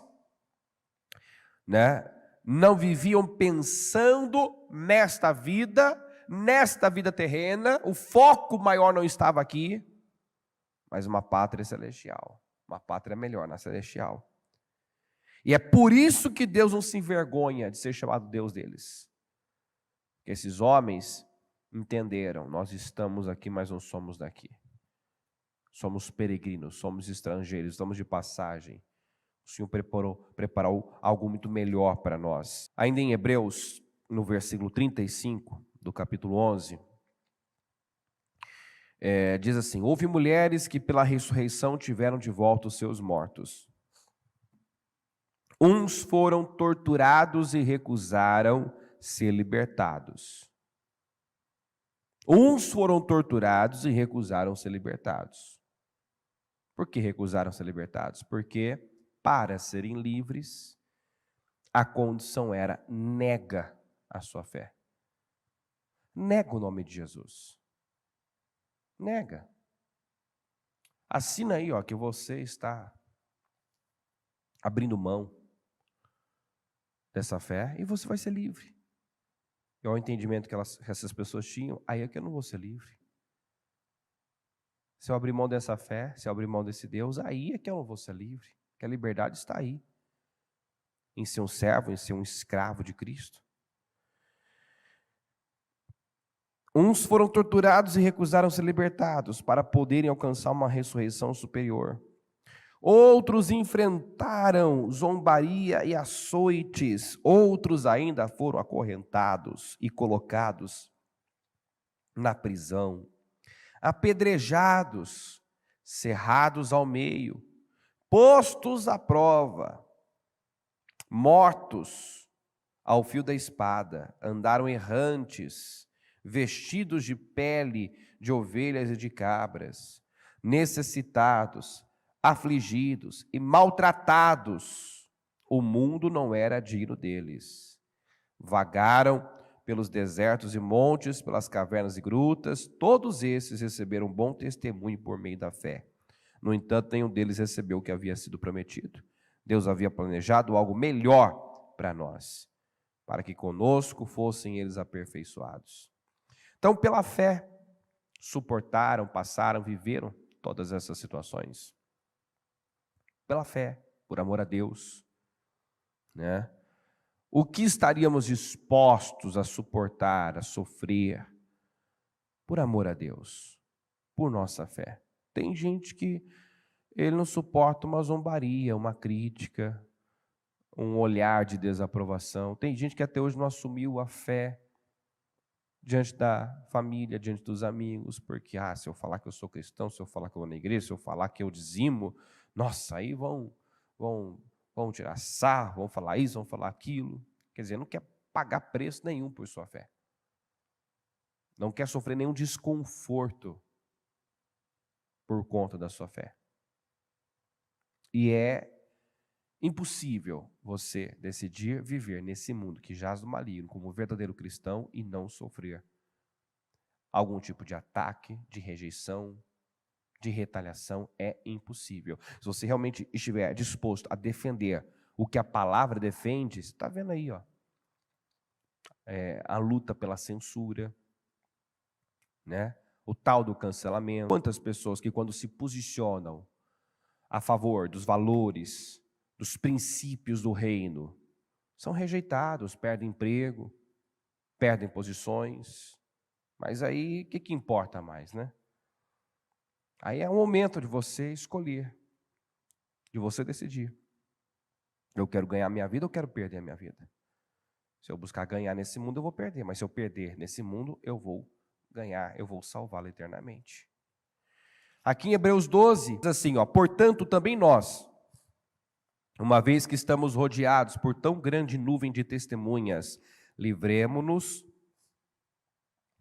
não viviam pensando nesta vida terrena, o foco maior não estava aqui, mas uma pátria celestial, uma pátria melhor na celestial. E é por isso que Deus não se envergonha de ser chamado Deus deles. Porque esses homens entenderam, nós estamos aqui, mas não somos daqui. Somos peregrinos, somos estrangeiros, estamos de passagem. O Senhor preparou algo muito melhor para nós. Ainda em Hebreus, no versículo 35 do capítulo 11, diz assim: houve mulheres que pela ressurreição tiveram de volta os seus mortos. Uns foram torturados e recusaram ser libertados. Uns foram torturados e recusaram ser libertados. Por que recusaram ser libertados? Porque para serem livres, a condição era nega a sua fé. Nega o nome de Jesus. Nega. Assina aí, que você está abrindo mão dessa fé e você vai ser livre. E ao entendimento que essas pessoas tinham, aí é que eu não vou ser livre. Se eu abrir mão dessa fé, se eu abrir mão desse Deus, aí é que eu não vou ser livre. Que a liberdade está aí. Em ser um servo, em ser um escravo de Cristo. Uns foram torturados e recusaram ser libertados para poderem alcançar uma ressurreição superior. Outros enfrentaram zombaria e açoites. Outros ainda foram acorrentados e colocados na prisão, apedrejados, cerrados ao meio, postos à prova, mortos ao fio da espada, andaram errantes, vestidos de pele de ovelhas e de cabras, necessitados, afligidos e maltratados. O mundo não era digno deles. Vagaram pelos desertos e montes, pelas cavernas e grutas. Todos esses receberam bom testemunho por meio da fé. No entanto, nenhum deles recebeu o que havia sido prometido. Deus havia planejado algo melhor para nós, para que conosco fossem eles aperfeiçoados. Então, pela fé, suportaram, passaram, viveram todas essas situações. Pela fé, por amor a Deus, O que estaríamos dispostos a suportar, a sofrer, por amor a Deus, por nossa fé? Tem gente que ele não suporta uma zombaria, uma crítica, um olhar de desaprovação. Tem gente que até hoje não assumiu a fé diante da família, diante dos amigos, porque, se eu falar que eu sou cristão, se eu falar que eu vou na igreja, se eu falar que eu dizimo, nossa, aí vão tirar sarro, vão falar isso, vão falar aquilo. Quer dizer, não quer pagar preço nenhum por sua fé. Não quer sofrer nenhum desconforto por conta da sua fé. E é impossível você decidir viver nesse mundo que jaz do maligno como um verdadeiro cristão e não sofrer algum tipo de ataque, de rejeição, de retaliação é impossível. Se você realmente estiver disposto a defender o que a palavra defende, você está vendo aí, ó, a luta pela censura, né? O tal do cancelamento. Quantas pessoas que quando se posicionam a favor dos valores, dos princípios do reino, são rejeitados, perdem emprego, perdem posições, mas aí o que importa mais, né? Aí é o momento de você escolher, de você decidir. Eu quero ganhar minha vida ou quero perder a minha vida? Se eu buscar ganhar nesse mundo, eu vou perder, mas se eu perder nesse mundo, eu vou ganhar, eu vou salvá-lo eternamente. Aqui em Hebreus 12, diz assim, ó, portanto também nós, uma vez que estamos rodeados por tão grande nuvem de testemunhas, livremo-nos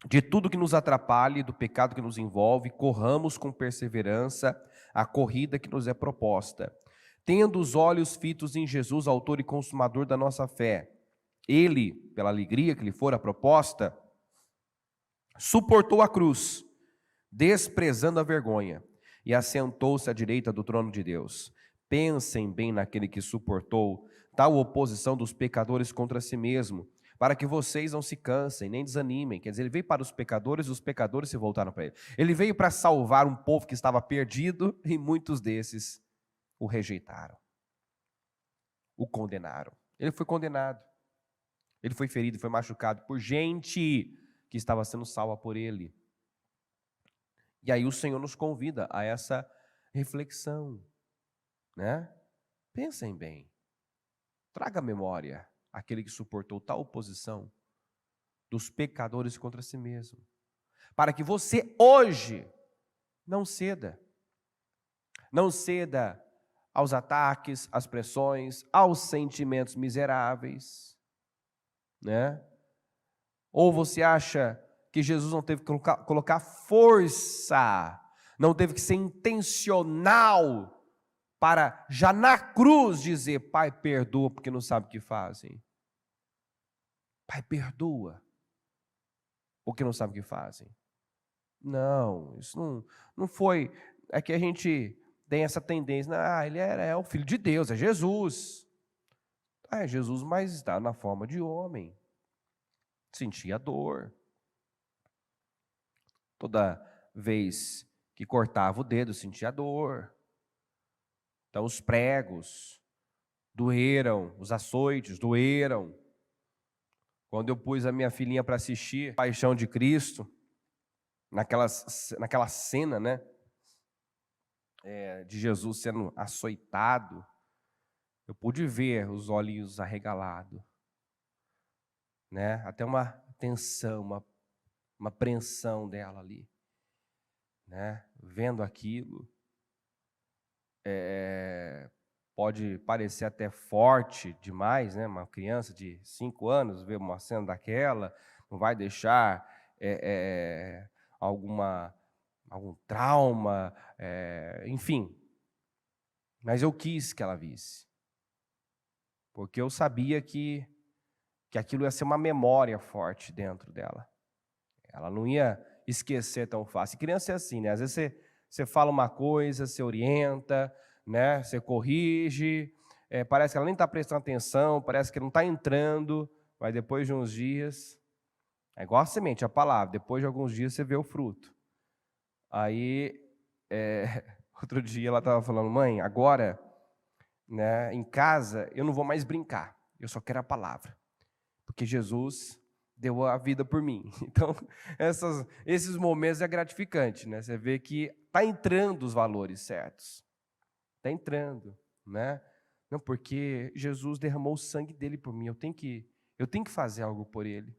de tudo que nos atrapalhe, do pecado que nos envolve, corramos com perseverança a corrida que nos é proposta, tendo os olhos fitos em Jesus, autor e consumador da nossa fé. Ele, pela alegria que lhe fora proposta, suportou a cruz, desprezando a vergonha, e assentou-se à direita do trono de Deus. Pensem bem naquele que suportou tal oposição dos pecadores contra si mesmo, para que vocês não se cansem, nem desanimem. Quer dizer, ele veio para os pecadores se voltaram para ele. Ele veio para salvar um povo que estava perdido, e muitos desses o rejeitaram, o condenaram. Ele foi condenado, ele foi ferido, foi machucado por gente que estava sendo salva por ele. E aí o Senhor nos convida a essa reflexão, né? Pensem bem, traga à memória aquele que suportou tal oposição dos pecadores contra si mesmo, para que você hoje não ceda aos ataques, às pressões, aos sentimentos miseráveis, né? Ou você acha que Jesus não teve que colocar força, não teve que ser intencional para já na cruz dizer, Pai, perdoa porque não sabe o que fazem. Pai, perdoa porque não sabe o que fazem. Não, isso não foi. É que a gente tem essa tendência, ele é o Filho de Deus, é Jesus. É Jesus, mas está na forma de homem. Sentia dor. Toda vez que cortava o dedo, sentia dor. Então os pregos doeram, os açoites doeram. Quando eu pus a minha filhinha para assistir Paixão de Cristo, naquela cena, né, de Jesus sendo açoitado, eu pude ver os olhinhos arregalados, né, até uma tensão, uma apreensão dela ali, né, vendo aquilo. Pode parecer até forte demais, né? Uma criança de 5 anos ver uma cena daquela, não vai deixar algum trauma, enfim. Mas eu quis que ela visse, porque eu sabia que aquilo ia ser uma memória forte dentro dela. Ela não ia esquecer tão fácil. E criança é assim, né? Às vezes você fala uma coisa, você orienta, né? Você corrige, parece que ela nem está prestando atenção, parece que não está entrando, mas depois de uns dias, é igual a semente, a palavra, depois de alguns dias você vê o fruto. Aí, outro dia ela estava falando, mãe, agora, né, em casa eu não vou mais brincar, eu só quero a palavra, porque Jesus deu a vida por mim. Então, esses momentos é gratificante, né? Você vê que está entrando os valores certos. Está entrando, né? Não, porque Jesus derramou o sangue dele por mim, eu tenho que fazer algo por ele.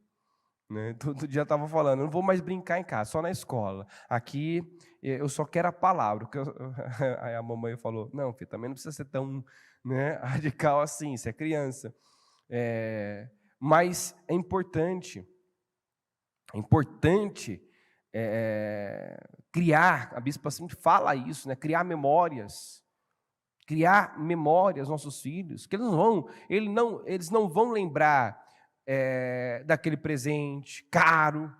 Né? Todo dia eu estava falando, eu não vou mais brincar em casa, só na escola. Aqui eu só quero a palavra. Aí a mamãe falou, não, filho, também não precisa ser tão, né, radical assim, você é criança. Mas é importante criar, a bispa sempre fala isso, né? Criar memórias nossos filhos, que eles não vão lembrar daquele presente caro,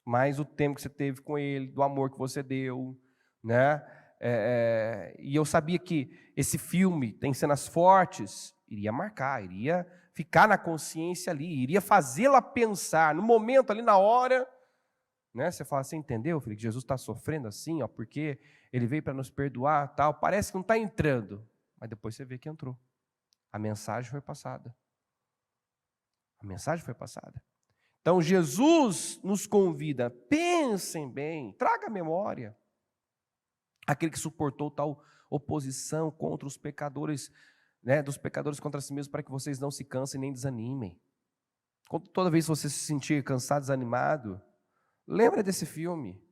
mas o tempo que você teve com ele, do amor que você deu, né? E eu sabia que esse filme tem cenas fortes, iria marcar, iria ficar na consciência ali, iria fazê-la pensar, no momento ali, na hora, né? Você fala, você entendeu, filho, que Jesus está sofrendo assim, ó, porque ele veio para nos perdoar, tal, parece que não está entrando, mas depois você vê que entrou. A mensagem foi passada. A mensagem foi passada. Então Jesus nos convida, pensem bem, traga a memória. Aquele que suportou tal oposição contra os pecadores, né, dos pecadores contra si mesmos, para que vocês não se cansem nem desanimem. Toda vez que você se sentir cansado, desanimado, lembra desse filme.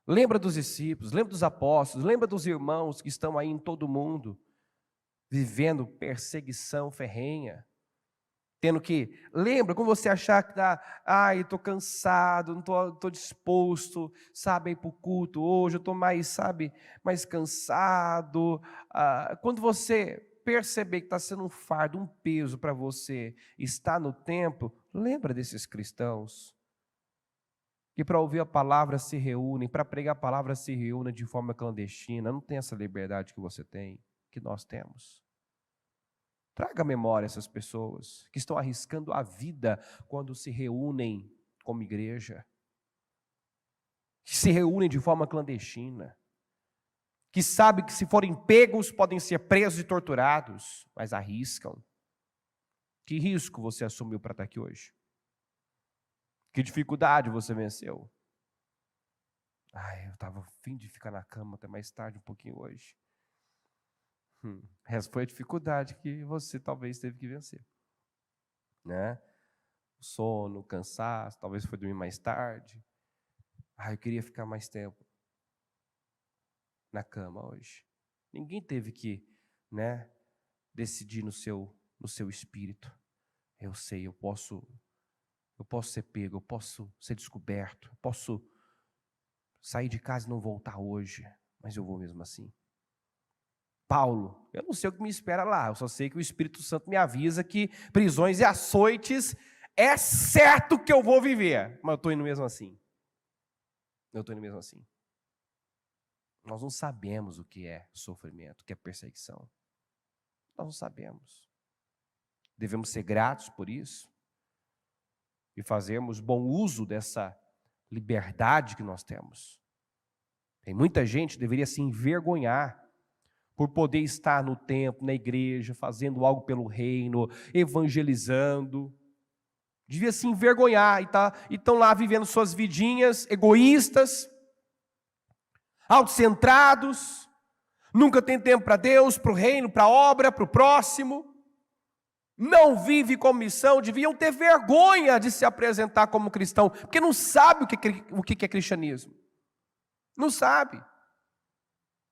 Lembra dos discípulos, lembra dos apóstolos, lembra dos irmãos que estão aí em todo o mundo, vivendo perseguição ferrenha. Tendo que, lembra, quando você achar que estou cansado, não estou disposto, sabe, a ir para o culto hoje, eu estou mais cansado. Quando você perceber que está sendo um fardo, um peso para você, estar no templo, lembra desses cristãos que para ouvir a palavra se reúnem, para pregar a palavra se reúnem de forma clandestina, não tem essa liberdade que você tem, que nós temos. Traga à memória essas pessoas que estão arriscando a vida quando se reúnem como igreja, que se reúnem de forma clandestina, que sabem que se forem pegos podem ser presos e torturados, mas arriscam. Que risco você assumiu para estar aqui hoje? Que dificuldade você venceu? Eu estava a fim de ficar na cama até mais tarde um pouquinho hoje. Essa foi a dificuldade que você talvez teve que vencer, né? O sono, o cansaço, talvez foi dormir mais tarde. Eu queria ficar mais tempo na cama hoje. Ninguém teve que, né, decidir no seu espírito. Eu sei, eu posso ser pego, eu posso ser descoberto, eu posso sair de casa e não voltar hoje, mas eu vou mesmo assim. Paulo, eu não sei o que me espera lá, eu só sei que o Espírito Santo me avisa que prisões e açoites é certo que eu vou viver, mas eu estou indo mesmo assim. Nós não sabemos o que é sofrimento, o que é perseguição. Nós não sabemos. Devemos ser gratos por isso e fazermos bom uso dessa liberdade que nós temos. Tem muita gente que deveria se envergonhar por poder estar no templo, na igreja, fazendo algo pelo reino, evangelizando. Devia se envergonhar e estão lá vivendo suas vidinhas egoístas, autocentrados, nunca tem tempo para Deus, para o reino, para a obra, para o próximo. Não vive com missão, deviam ter vergonha de se apresentar como cristão, porque não sabe o que é cristianismo. Não sabe.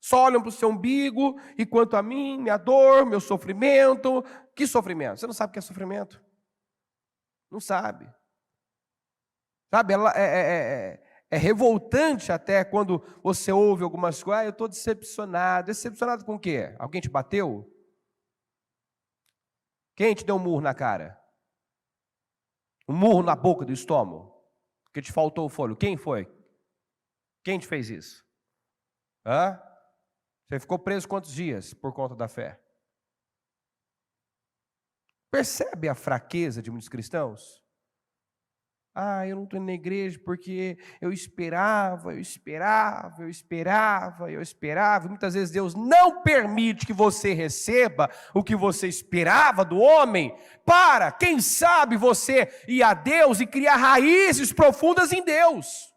Só olham para o seu umbigo, e quanto a mim, minha dor, meu sofrimento. Que sofrimento? Você não sabe o que é sofrimento? Não sabe. Sabe, é revoltante até quando você ouve algumas coisas. Eu estou decepcionado. Decepcionado com o quê? Alguém te bateu? Quem te deu um murro na cara? Um murro na boca do estômago? Porque te faltou o fôlego. Quem foi? Quem te fez isso? Você ficou preso quantos dias por conta da fé? Percebe a fraqueza de muitos cristãos? Eu não estou indo na igreja porque eu esperava. E muitas vezes Deus não permite que você receba o que você esperava do homem, para, quem sabe, você ir a Deus e criar raízes profundas em Deus.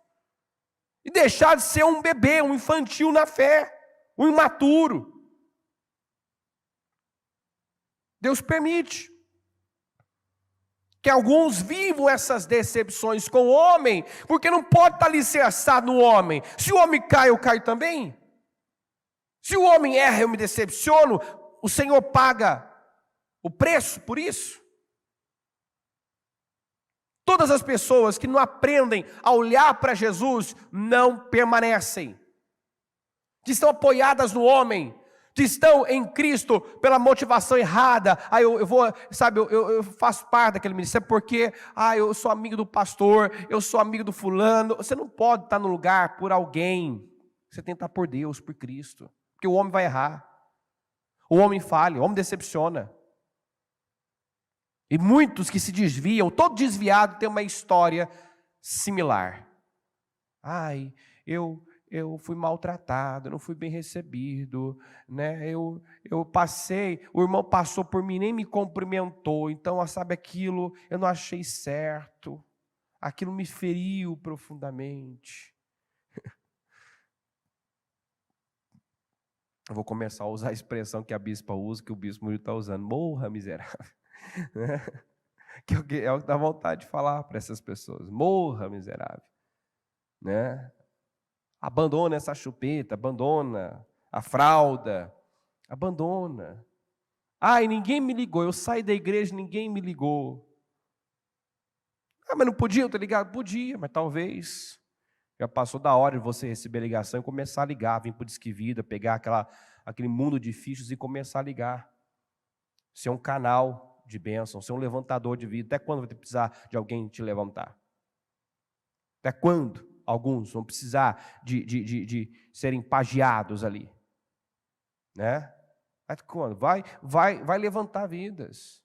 E deixar de ser um bebê, um infantil na fé, um imaturo. Deus permite que alguns vivam essas decepções com o homem, porque não pode estar alicerçado no homem. Se o homem cai, eu caio também. Se o homem erra, eu me decepciono. O Senhor paga o preço por isso. Todas as pessoas que não aprendem a olhar para Jesus não permanecem. Que estão apoiadas no homem, que estão em Cristo pela motivação errada. Eu faço parte daquele ministério porque eu sou amigo do pastor, eu sou amigo do fulano. Você não pode estar no lugar por alguém. Você tem que estar por Deus, por Cristo. Porque o homem vai errar. O homem falha, o homem decepciona. E muitos que se desviam, todo desviado tem uma história similar. Ai, eu fui maltratado, não fui bem recebido, né? Eu passei, o irmão passou por mim, nem me cumprimentou, então, sabe aquilo, eu não achei certo, aquilo me feriu profundamente. Eu vou começar a usar a expressão que a bispa usa, que o bispo Murilo está usando, morra miserável. Que é o que dá vontade de falar para essas pessoas, morra miserável. Né? Abandona essa chupeta, abandona a fralda, abandona. Ai, ninguém me ligou, eu saí da igreja, ninguém me ligou. Ah, mas não podia eu ter ligado? Podia, mas talvez já passou da hora de você receber a ligação e começar a ligar, vir para o Disque Vida, pegar aquele mundo de fichas e começar a ligar. Ser um canal de bênção, ser um levantador de vida. Até quando vai precisar de alguém te levantar? Até quando alguns vão precisar de serem pagiados ali? Né? Até quando? Vai levantar vidas.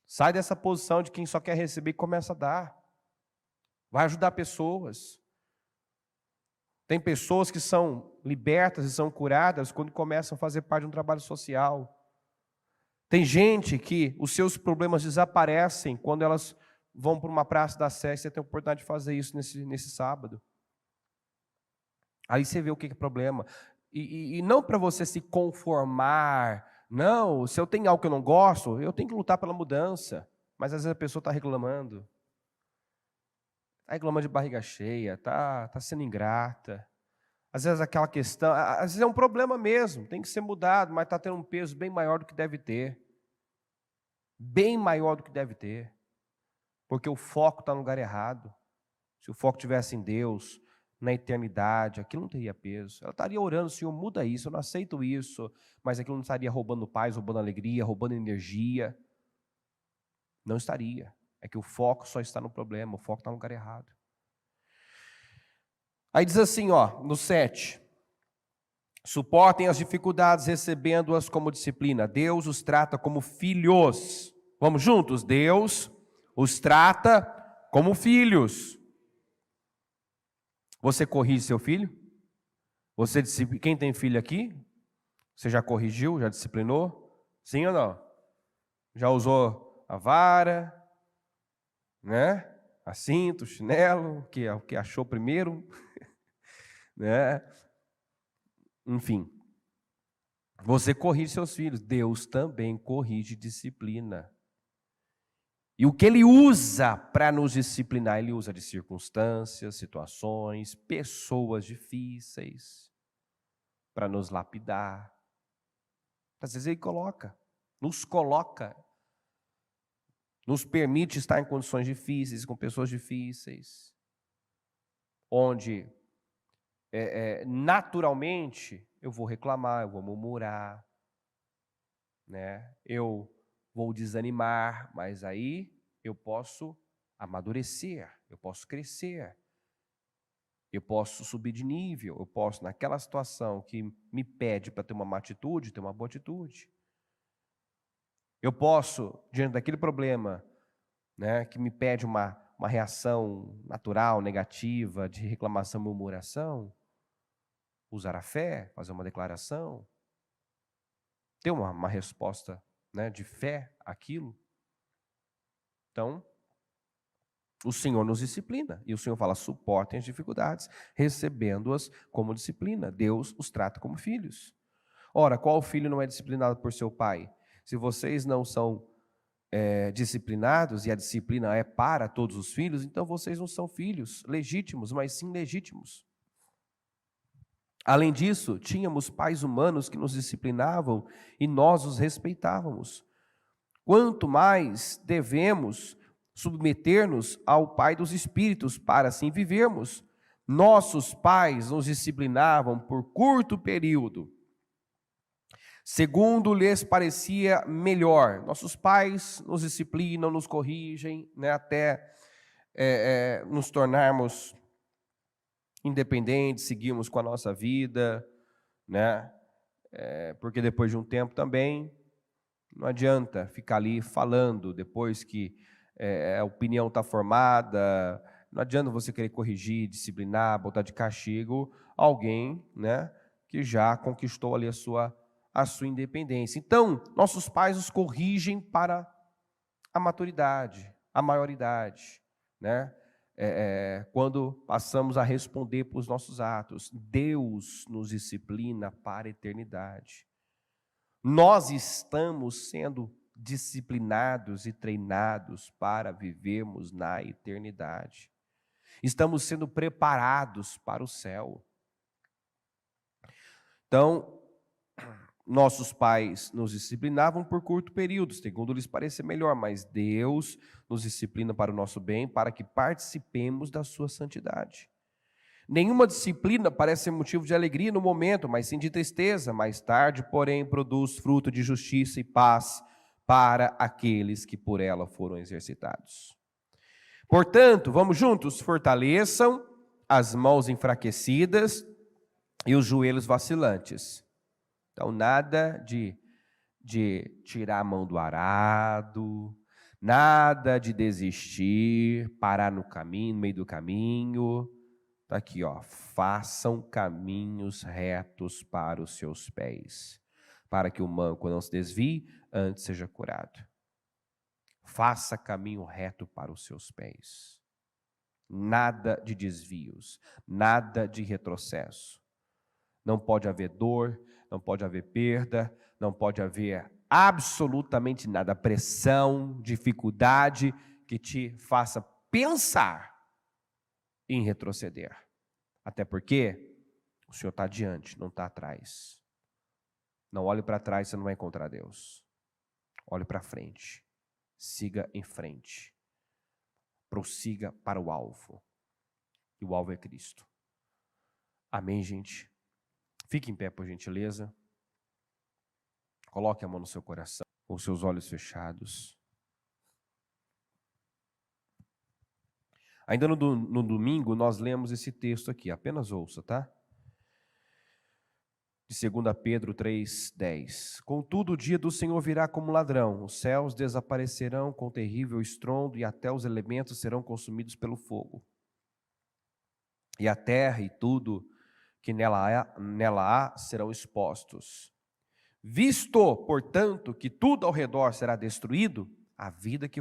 Sai dessa posição de quem só quer receber e começa a dar. Vai ajudar pessoas. Tem pessoas que são libertas e são curadas quando começam a fazer parte de um trabalho social. Tem gente que os seus problemas desaparecem quando elas vão para uma praça da Sé. Você tem a oportunidade de fazer isso nesse sábado. Aí você vê o que é problema. E não para você se conformar. Não, se eu tenho algo que eu não gosto, eu tenho que lutar pela mudança. Mas às vezes a pessoa está reclamando. Está reclamando de barriga cheia, está sendo ingrata. Às vezes aquela questão, às vezes é um problema mesmo, tem que ser mudado, mas está tendo um peso bem maior do que deve ter. Bem maior do que deve ter. Porque o foco está no lugar errado. Se o foco estivesse em Deus, na eternidade, aquilo não teria peso. Ela estaria orando, Senhor, muda isso, eu não aceito isso, mas aquilo não estaria roubando paz, roubando alegria, roubando energia. Não estaria. É que o foco só está no problema, o foco está no lugar errado. Aí diz assim, no 7. Suportem as dificuldades, recebendo-as como disciplina. Deus os trata como filhos. Vamos juntos? Deus os trata como filhos. Você corrige seu filho? Quem tem filho aqui? Você já corrigiu, já disciplinou? Sim ou não? Já usou a vara, né? A cinto, o chinelo, o que achou primeiro, né? Enfim. Você corrige seus filhos, Deus também corrige e disciplina. E o que Ele usa para nos disciplinar? Ele usa de circunstâncias, situações, pessoas difíceis, para nos lapidar. Às vezes Ele nos permite estar em condições difíceis, com pessoas difíceis, onde naturalmente eu vou reclamar, eu vou murmurar, né? Eu vou desanimar, mas aí eu posso amadurecer, eu posso crescer, eu posso subir de nível, eu posso, naquela situação que me pede para ter uma má atitude, ter uma boa atitude. Eu posso, diante daquele problema, né, que me pede uma reação natural, negativa, de reclamação, murmuração, usar a fé, fazer uma declaração, ter uma resposta, né, de fé àquilo. Então, o Senhor nos disciplina. E o Senhor fala, suportem as dificuldades, recebendo-as como disciplina. Deus os trata como filhos. Ora, qual filho não é disciplinado por seu pai? Se vocês não são disciplinados, e a disciplina é para todos os filhos, então vocês não são filhos legítimos, mas sim legítimos. Além disso, tínhamos pais humanos que nos disciplinavam e nós os respeitávamos. Quanto mais devemos submeter-nos ao Pai dos Espíritos para assim vivermos. Nossos pais nos disciplinavam por curto período, segundo lhes parecia melhor. Nossos pais nos disciplinam, nos corrigem, né, até nos tornarmos independentes, seguimos com a nossa vida, né? Porque depois de um tempo também não adianta ficar ali falando depois que a opinião está formada. Não adianta você querer corrigir, disciplinar, botar de castigo alguém, né, que já conquistou ali a sua independência. Então, nossos pais nos corrigem para a maturidade, a maioridade, né? Quando passamos a responder por os nossos atos. Deus nos disciplina para a eternidade. Nós estamos sendo disciplinados e treinados para vivermos na eternidade. Estamos sendo preparados para o céu. Então, nossos pais nos disciplinavam por curto período, segundo lhes parecer melhor, mas Deus nos disciplina para o nosso bem, para que participemos da sua santidade. Nenhuma disciplina parece ser motivo de alegria no momento, mas sim de tristeza. Mais tarde, porém, produz fruto de justiça e paz para aqueles que por ela foram exercitados. Portanto, vamos juntos, fortaleçam as mãos enfraquecidas e os joelhos vacilantes. Então, nada de tirar a mão do arado, nada de desistir, parar no caminho, no meio do caminho. Está aqui, ó, façam caminhos retos para os seus pés, para que o manco não se desvie, antes seja curado. Faça caminho reto para os seus pés. Nada de desvios, nada de retrocesso. Não pode haver dor, não pode haver perda, não pode haver absolutamente nada, pressão, dificuldade que te faça pensar em retroceder. Até porque o Senhor está adiante, não está atrás. Não olhe para trás, você não vai encontrar Deus. Olhe para frente. Siga em frente. Prossiga para o alvo. E o alvo é Cristo. Amém, gente? Fique em pé, por gentileza. Coloque a mão no seu coração, com os seus olhos fechados. Ainda no domingo, nós lemos esse texto aqui, apenas ouça, tá? De 2 Pedro 3:10. Contudo, o dia do Senhor virá como ladrão, os céus desaparecerão com terrível estrondo e até os elementos serão consumidos pelo fogo. E a terra e tudo que nela há serão expostos. Visto, portanto, que tudo ao redor será destruído, a vida de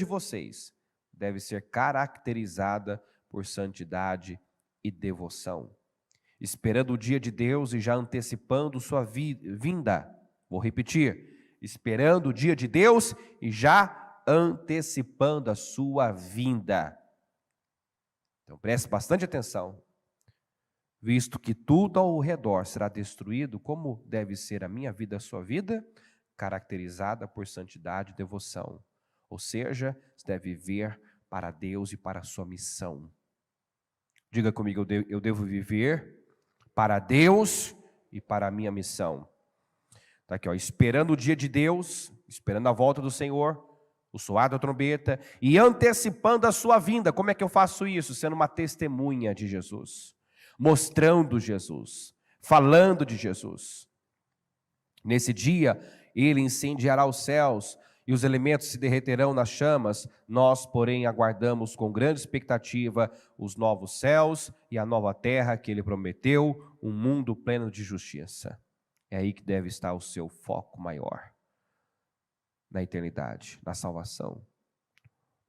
vocês deve ser caracterizada por santidade e devoção, esperando o dia de Deus e já antecipando sua vinda. Vou repetir, esperando o dia de Deus e já antecipando a sua vinda. Então preste bastante atenção. Visto que tudo ao redor será destruído, como deve ser a minha vida, a sua vida? Caracterizada por santidade e devoção. Ou seja, você deve viver para Deus e para a sua missão. Diga comigo, eu devo viver para Deus e para a minha missão. Está aqui, ó, esperando o dia de Deus, esperando a volta do Senhor, o soar da trombeta e antecipando a sua vinda. Como é que eu faço isso? Sendo uma testemunha de Jesus. Mostrando Jesus, falando de Jesus. Nesse dia, ele incendiará os céus e os elementos se derreterão nas chamas. Nós, porém, aguardamos com grande expectativa os novos céus e a nova terra que ele prometeu, um mundo pleno de justiça. É aí que deve estar o seu foco maior, na eternidade, na salvação,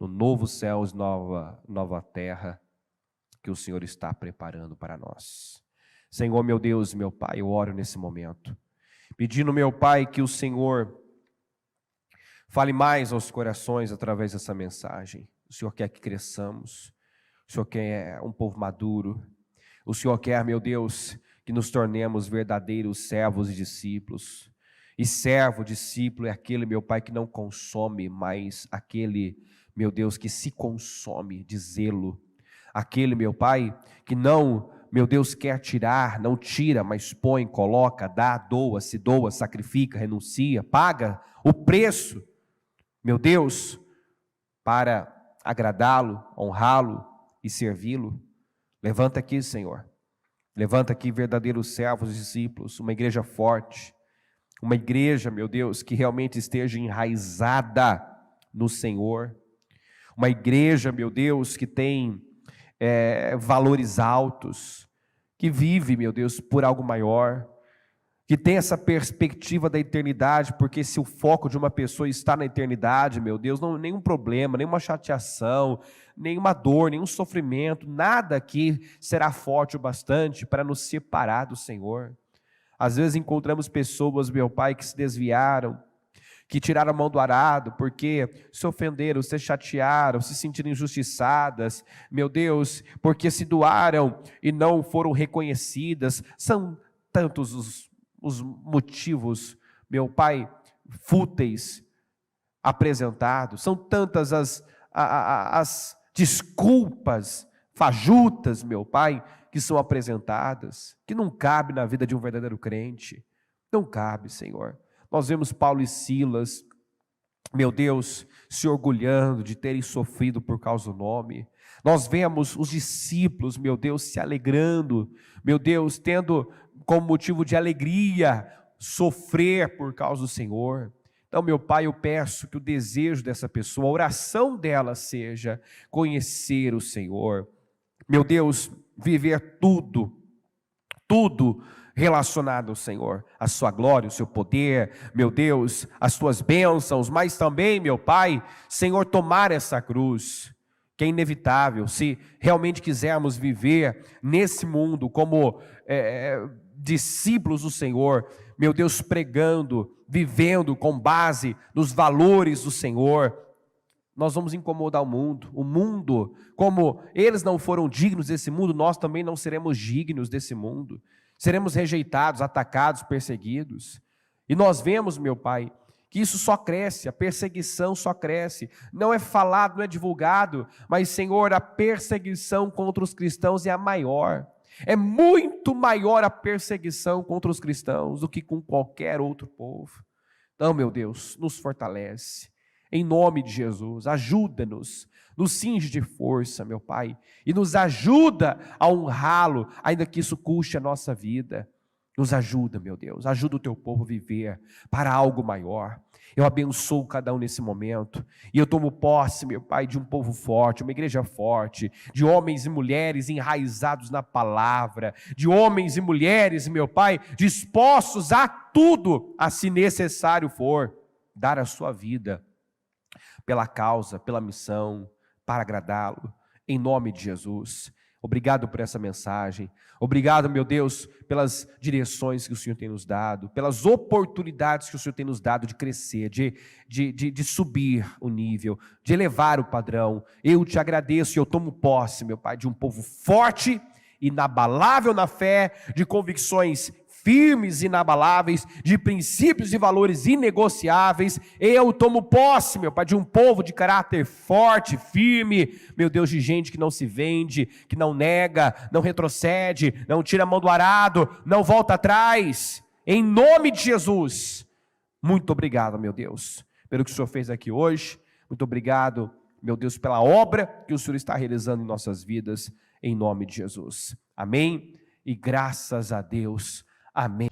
no novo céu e nova terra que o Senhor está preparando para nós. Senhor, meu Deus e meu Pai, eu oro nesse momento, pedindo, meu Pai, que o Senhor fale mais aos corações através dessa mensagem. O Senhor quer que cresçamos, o Senhor quer um povo maduro, o Senhor quer, meu Deus, que nos tornemos verdadeiros servos e discípulos. E servo, discípulo é aquele, meu Pai, que não consome, mas aquele, meu Deus, que se consome de zelo. Aquele, meu Pai, que não, meu Deus, quer tirar, não tira, mas põe, coloca, dá, doa, se doa, sacrifica, renuncia, paga o preço, meu Deus, para agradá-lo, honrá-lo e servi-lo. Levanta aqui, Senhor. Levanta aqui verdadeiros servos e discípulos, uma igreja forte, uma igreja, meu Deus, que realmente esteja enraizada no Senhor, uma igreja, meu Deus, que tem valores altos, que vive, meu Deus, por algo maior, que tem essa perspectiva da eternidade, porque se o foco de uma pessoa está na eternidade, meu Deus, não nenhum problema, nenhuma chateação, nenhuma dor, nenhum sofrimento, nada aqui será forte o bastante para nos separar do Senhor. Às vezes encontramos pessoas, meu Pai, que se desviaram, que tiraram a mão do arado, porque se ofenderam, se chatearam, se sentiram injustiçadas, meu Deus, porque se doaram e não foram reconhecidas. São tantos os motivos, meu Pai, fúteis apresentados, são tantas as desculpas fajutas, meu Pai, que são apresentadas, que não cabe na vida de um verdadeiro crente, não cabe, Senhor. Nós vemos Paulo e Silas, meu Deus, se orgulhando de terem sofrido por causa do nome. Nós vemos os discípulos, meu Deus, se alegrando, meu Deus, tendo como motivo de alegria sofrer por causa do Senhor. Então, meu Pai, eu peço que o desejo dessa pessoa, a oração dela seja conhecer o Senhor. Meu Deus, viver tudo relacionado ao Senhor, a sua glória, o seu poder, meu Deus, as suas bênçãos, mas também, meu Pai, Senhor, tomar essa cruz, que é inevitável, se realmente quisermos viver nesse mundo como discípulos do Senhor, meu Deus, pregando, vivendo com base nos valores do Senhor. Nós vamos incomodar o mundo, como eles não foram dignos desse mundo, nós também não seremos dignos desse mundo, seremos rejeitados, atacados, perseguidos, e nós vemos, meu Pai, que isso só cresce, a perseguição só cresce, não é falado, não é divulgado, mas Senhor, a perseguição contra os cristãos é a maior, é muito maior a perseguição contra os cristãos do que com qualquer outro povo. Então, meu Deus, nos fortalece, em nome de Jesus, ajuda-nos, nos cinge de força, meu Pai, e nos ajuda a honrá-lo, ainda que isso custe a nossa vida. Nos ajuda, meu Deus, ajuda o teu povo a viver para algo maior. Eu abençoo cada um nesse momento, e eu tomo posse, meu Pai, de um povo forte, uma igreja forte, de homens e mulheres enraizados na palavra, de homens e mulheres, meu Pai, dispostos a tudo, a se necessário for, dar a sua vida pela causa, pela missão, para agradá-lo, em nome de Jesus. Obrigado por essa mensagem, obrigado, meu Deus, pelas direções que o Senhor tem nos dado, pelas oportunidades que o Senhor tem nos dado de crescer, de subir o nível, de elevar o padrão. Eu te agradeço e eu tomo posse, meu Pai, de um povo forte, inabalável na fé, de convicções firmes e inabaláveis, de princípios e valores inegociáveis. Eu tomo posse, meu Pai, de um povo de caráter forte, firme, meu Deus, de gente que não se vende, que não nega, não retrocede, não tira a mão do arado, não volta atrás, em nome de Jesus. Muito obrigado, meu Deus, pelo que o Senhor fez aqui hoje. Muito obrigado, meu Deus, pela obra que o Senhor está realizando em nossas vidas, em nome de Jesus. Amém? E graças a Deus. Amém.